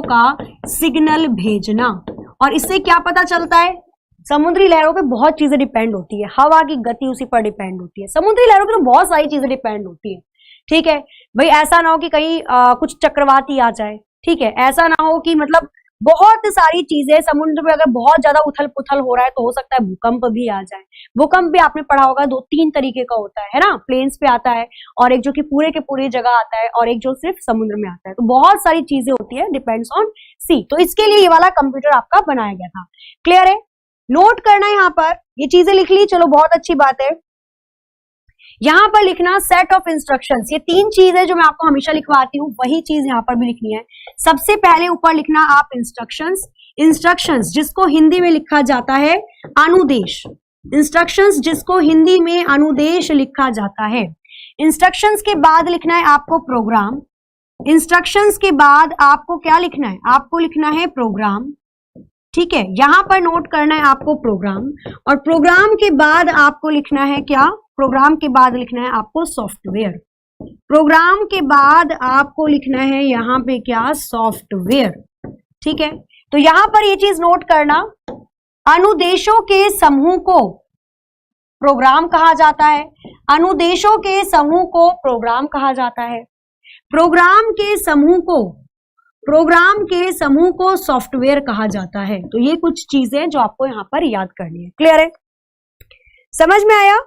का सिग्नल भेजना। और इससे क्या पता चलता है? समुद्री लहरों पे बहुत चीजें डिपेंड होती है, हवा की गति उसी पर डिपेंड होती है, समुद्री लहरों पे तो बहुत सारी चीजें डिपेंड होती है। ठीक है भाई, ऐसा ना हो कि कहीं कुछ चक्रवाती आ जाए, ठीक है, ऐसा ना हो कि मतलब बहुत सारी चीजें, समुद्र में अगर बहुत ज्यादा उथल पुथल हो रहा है तो हो सकता है भूकंप भी आ जाए। भूकंप भी आपने पढ़ा होगा, 2-3 तरीके का होता है ना, प्लेन्स पे आता है, और एक जो कि पूरे के पूरी जगह आता है, और एक जो सिर्फ समुद्र में आता है। तो बहुत सारी चीजें होती है, डिपेंड्स ऑन सी। तो इसके लिए ये वाला कंप्यूटर आपका बनाया गया था। क्लियर है? नोट करना है यहाँ पर, ये चीजें लिख ली, चलो बहुत अच्छी बात है। यहां पर लिखना सेट ऑफ इंस्ट्रक्शंस। ये 3 चीजें जो मैं आपको हमेशा लिखवाती हूँ, वही चीज यहां पर भी लिखनी है। सबसे पहले ऊपर लिखना आप इंस्ट्रक्शंस जिसको हिंदी में लिखा जाता है अनुदेश। इंस्ट्रक्शंस जिसको हिंदी में अनुदेश लिखा जाता है। इंस्ट्रक्शंस के बाद लिखना है आपको प्रोग्राम। इंस्ट्रक्शंस के बाद आपको क्या लिखना है? आपको लिखना है प्रोग्राम। ठीक है, यहां पर नोट करना है आपको प्रोग्राम, और प्रोग्राम के बाद आपको लिखना है क्या? प्रोग्राम के बाद लिखना है आपको सॉफ्टवेयर। प्रोग्राम के बाद आपको लिखना है यहां पे क्या? सॉफ्टवेयर। ठीक है, तो यहां पर ये चीज नोट करना, अनुदेशों के समूह को प्रोग्राम कहा जाता है। अनुदेशों के समूह को प्रोग्राम कहा जाता है। प्रोग्राम के समूह को सॉफ्टवेयर कहा जाता है। तो ये कुछ चीजें जो आपको यहां पर याद करनी है। क्लियर है? समझ में आया?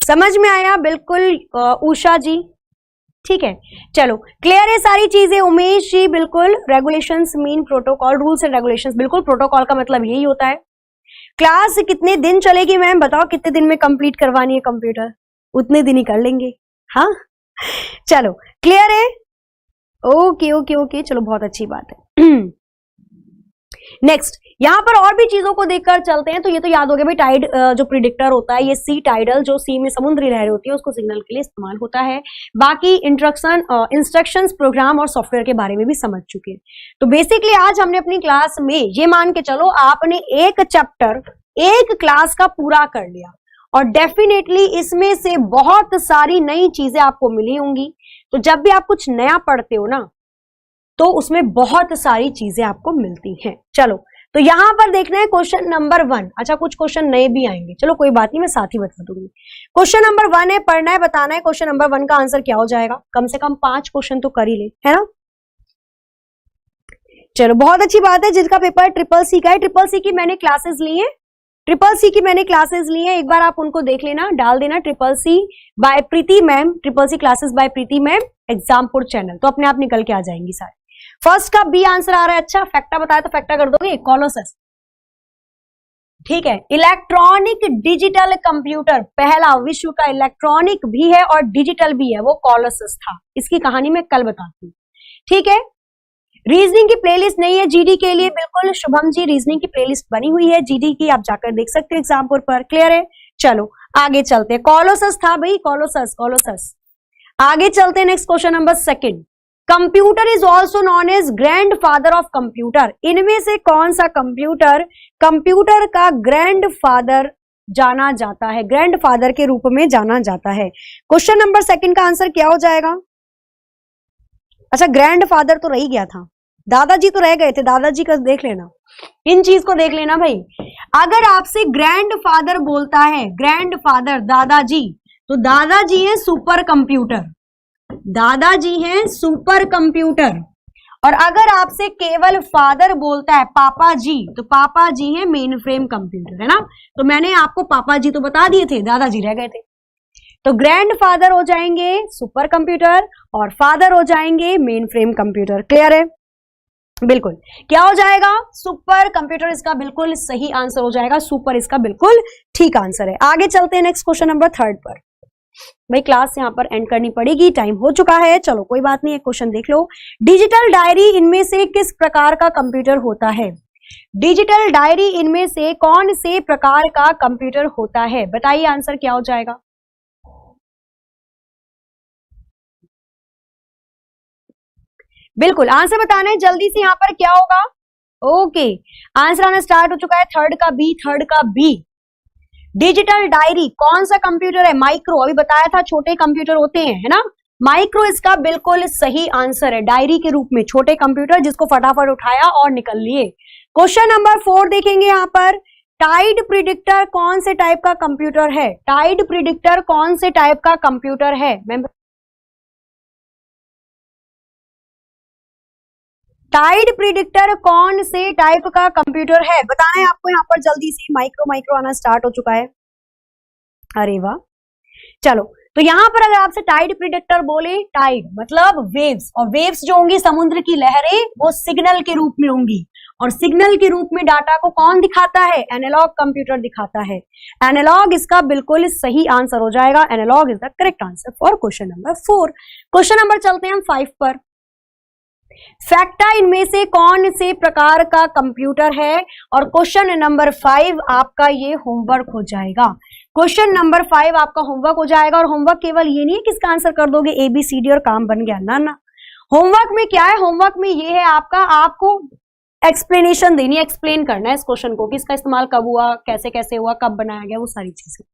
समझ में आया? बिल्कुल उषा जी, ठीक है, चलो क्लियर है सारी चीजें। उमेश जी बिल्कुल। Regulations mean protocol, rules and regulations, बिल्कुल प्रोटोकॉल का मतलब यही होता है। क्लास कितने दिन चलेगी मैम? बताओ कितने दिन में कंप्लीट करवानी है कंप्यूटर? उतने दिन ही कर लेंगे, हाँ, चलो क्लियर है। ओके ओके ओके, चलो बहुत अच्छी बात है। नेक्स्ट, यहां पर और भी चीजों को देखकर चलते हैं। तो ये तो याद हो गया भाई, टाइड जो प्रिडिक्टर होता है, ये सी टाइडल, जो सी में समुद्री लहरें होती है उसको सिग्नल के लिए इस्तेमाल होता है। बाकी इंस्ट्रक्शंस प्रोग्राम और सॉफ्टवेयर के बारे में भी समझ चुके हैं। तो बेसिकली आज हमने अपनी क्लास में ये मान के चलो आपने एक चैप्टर एक क्लास का पूरा कर लिया, और डेफिनेटली इसमें से बहुत सारी नई चीजें आपको मिली होंगी। तो जब भी आप कुछ नया पढ़ते हो ना, तो उसमें बहुत सारी चीजें आपको मिलती हैं। चलो, तो यहां पर देखना है क्वेश्चन नंबर 1। अच्छा, कुछ क्वेश्चन नए भी आएंगे, चलो कोई बात नहीं, मैं साथ ही बता दूंगी। क्वेश्चन नंबर 1 है, पढ़ना है, बताना है क्वेश्चन नंबर 1 का आंसर क्या हो जाएगा। कम से कम 5 क्वेश्चन तो कर ही ले, है ना। चलो बहुत अच्छी बात है, जिसका पेपर ट्रिपल सी का है, ट्रिपल सी की मैंने क्लासेस ली है, ट्रिपल सी की मैंने क्लासेस ली है, एक बार आप उनको देख लेना, डाल देना triple C by Preeti ma'am, triple C classes by Preeti ma'am Exampur channel, तो अपने आप निकल के आ जाएंगी सारे। फर्स्ट का बी आंसर आ रहा है। अच्छा, फैक्टा बताया तो फैक्टा कर दोगे, कॉलोसस, ठीक है। इलेक्ट्रॉनिक डिजिटल कंप्यूटर, पहला विश्व का इलेक्ट्रॉनिक भी है और डिजिटल भी है, वो कॉलोसस था। इसकी कहानी मैं कल बताती हूँ, ठीक है। रीजनिंग की प्लेलिस्ट नहीं है जीडी के लिए, बिल्कुल शुभम जी, रीजनिंग की प्लेलिस्ट बनी हुई है जीडी की, आप जाकर देख सकते हो एग्जामपुर पर, क्लियर है। चलो आगे चलते हैं, कॉलोसस था भाई, कॉलोसस कॉलोसस। आगे चलते हैं, next question number 2। Computer is also known as grandfather of computer, इनमें से कौन सा कंप्यूटर कंप्यूटर का ग्रैंड फादर जाना जाता है, ग्रैंड फादर के रूप में जाना जाता है। क्वेश्चन नंबर 2 का आंसर क्या हो जाएगा। अच्छा, ग्रैंड फादर तो रह गया था, दादाजी तो रह गए थे, दादाजी का देख लेना, इन चीज को देख लेना भाई। अगर आपसे ग्रैंड फादर बोलता है, ग्रैंड फादर दादाजी, तो दादाजी है सुपर कंप्यूटर, दादाजी हैं सुपर कंप्यूटर। और अगर आपसे केवल फादर बोलता है पापा जी, तो पापा जी हैं मेन फ्रेम कंप्यूटर, है ना। तो मैंने आपको पापा जी तो बता दिए थे, दादाजी रह गए थे। तो ग्रैंड फादर हो जाएंगे सुपर कंप्यूटर और फादर हो जाएंगे मेन फ्रेम कंप्यूटर, क्लियर है। बिल्कुल, क्या हो जाएगा, सुपर कंप्यूटर इसका बिल्कुल सही आंसर हो जाएगा, सुपर इसका बिल्कुल ठीक आंसर है। आगे चलते हैं नेक्स्ट क्वेश्चन नंबर 3 पर। भाई क्लास यहां पर एंड करनी पड़ेगी, टाइम हो चुका है, चलो कोई बात नहीं, एक क्वेश्चन देख लो। डिजिटल डायरी इनमें से किस प्रकार का कंप्यूटर होता है, डिजिटल डायरी इनमें से कौन से प्रकार का कंप्यूटर होता है, बताइए आंसर क्या हो जाएगा। बिल्कुल आंसर बताना है जल्दी से, यहां पर क्या होगा। ओके, आंसर आना स्टार्ट हो चुका है, थर्ड का बी, थर्ड का बी। डिजिटल डायरी कौन सा कंप्यूटर है, माइक्रो, अभी बताया था छोटे कंप्यूटर होते हैं, है ना। माइक्रो इसका बिल्कुल सही आंसर है, डायरी के रूप में छोटे कंप्यूटर जिसको फटाफट उठाया और निकल लिए। क्वेश्चन नंबर 4 देखेंगे यहां पर, टाइड प्रिडिक्टर कौन से टाइप का कंप्यूटर है, टाइड प्रिडिक्टर कौन से टाइप का कंप्यूटर है। टाइड प्रिडिक्टर कौन से टाइप का कंप्यूटर है, बताना है आपको यहाँ पर जल्दी से, माइक्रो माइक्रो आना स्टार्ट हो चुका है। अरे वाह, चलो तो यहां पर अगर आपसे टाइड प्रिडिक्टर बोले, टाइड मतलब वेव्स, और वेव्स जो होंगी समुद्र की लहरें, वो सिग्नल के रूप में होंगी, और सिग्नल के रूप में डाटा को कौन दिखाता है, एनालॉग कंप्यूटर दिखाता है। एनालॉग इसका बिल्कुल सही आंसर हो जाएगा, analog is the correct answer for question number 4। Question number चलते हैं हम 5 पर। फैक्टा इनमें से कौन से प्रकार का कंप्यूटर है, और क्वेश्चन नंबर 5 आपका ये होमवर्क हो जाएगा। क्वेश्चन नंबर 5 आपका होमवर्क हो जाएगा, और होमवर्क केवल ये नहीं है किसका आंसर कर दोगे ABCD और काम बन गया, ना ना। होमवर्क में क्या है, होमवर्क में ये है आपका, आपको एक्सप्लेनेशन देनी है, एक्सप्लेन करना है इस क्वेश्चन को, किसका इस्तेमाल कब हुआ, कैसे कैसे हुआ, कब बनाया गया, वो सारी चीजें,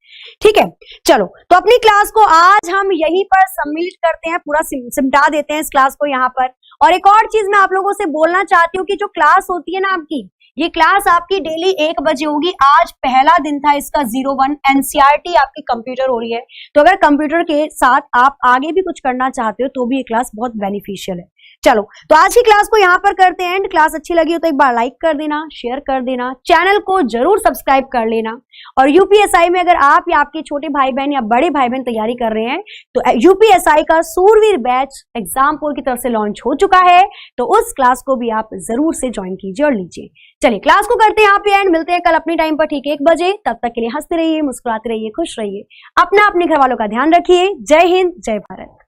ठीक है। चलो तो अपनी क्लास को आज हम यहीं पर सबमिट करते हैं, पूरा सिमटा देते हैं इस क्लास को यहाँ पर। और एक और चीज मैं आप लोगों से बोलना चाहती हूँ कि जो क्लास होती है ना आपकी, ये क्लास आपकी डेली 1 बजे होगी। आज पहला दिन था इसका 01 NCERT आपकी कंप्यूटर हो रही है, तो अगर कंप्यूटर के साथ आप आगे भी कुछ करना चाहते हो तो भी ये क्लास बहुत बेनिफिशियल है। चलो तो आज की क्लास को यहाँ पर करते हैं एंड। क्लास अच्छी लगी हो तो एक बार लाइक कर देना, शेयर कर देना, चैनल को जरूर सब्सक्राइब कर लेना। और यूपीएसआई में अगर आप या आपके छोटे भाई बहन या बड़े भाई बहन तैयारी कर रहे हैं तो यूपीएसआई का सूरवीर बैच एग्जामपुर की तरफ से लॉन्च हो चुका है, तो उस क्लास को भी आप जरूर से ज्वाइन कीजिए और लीजिए। चलिए क्लास को करते हैं यहाँ पे एंड, मिलते हैं कल अपनी टाइम पर ठीक 1 बजे। तब तक के लिए हंसते रहिए, मुस्कुराते रहिए, खुश रहिए, अपना अपने घर वालों का ध्यान रखिए। जय हिंद, जय भारत।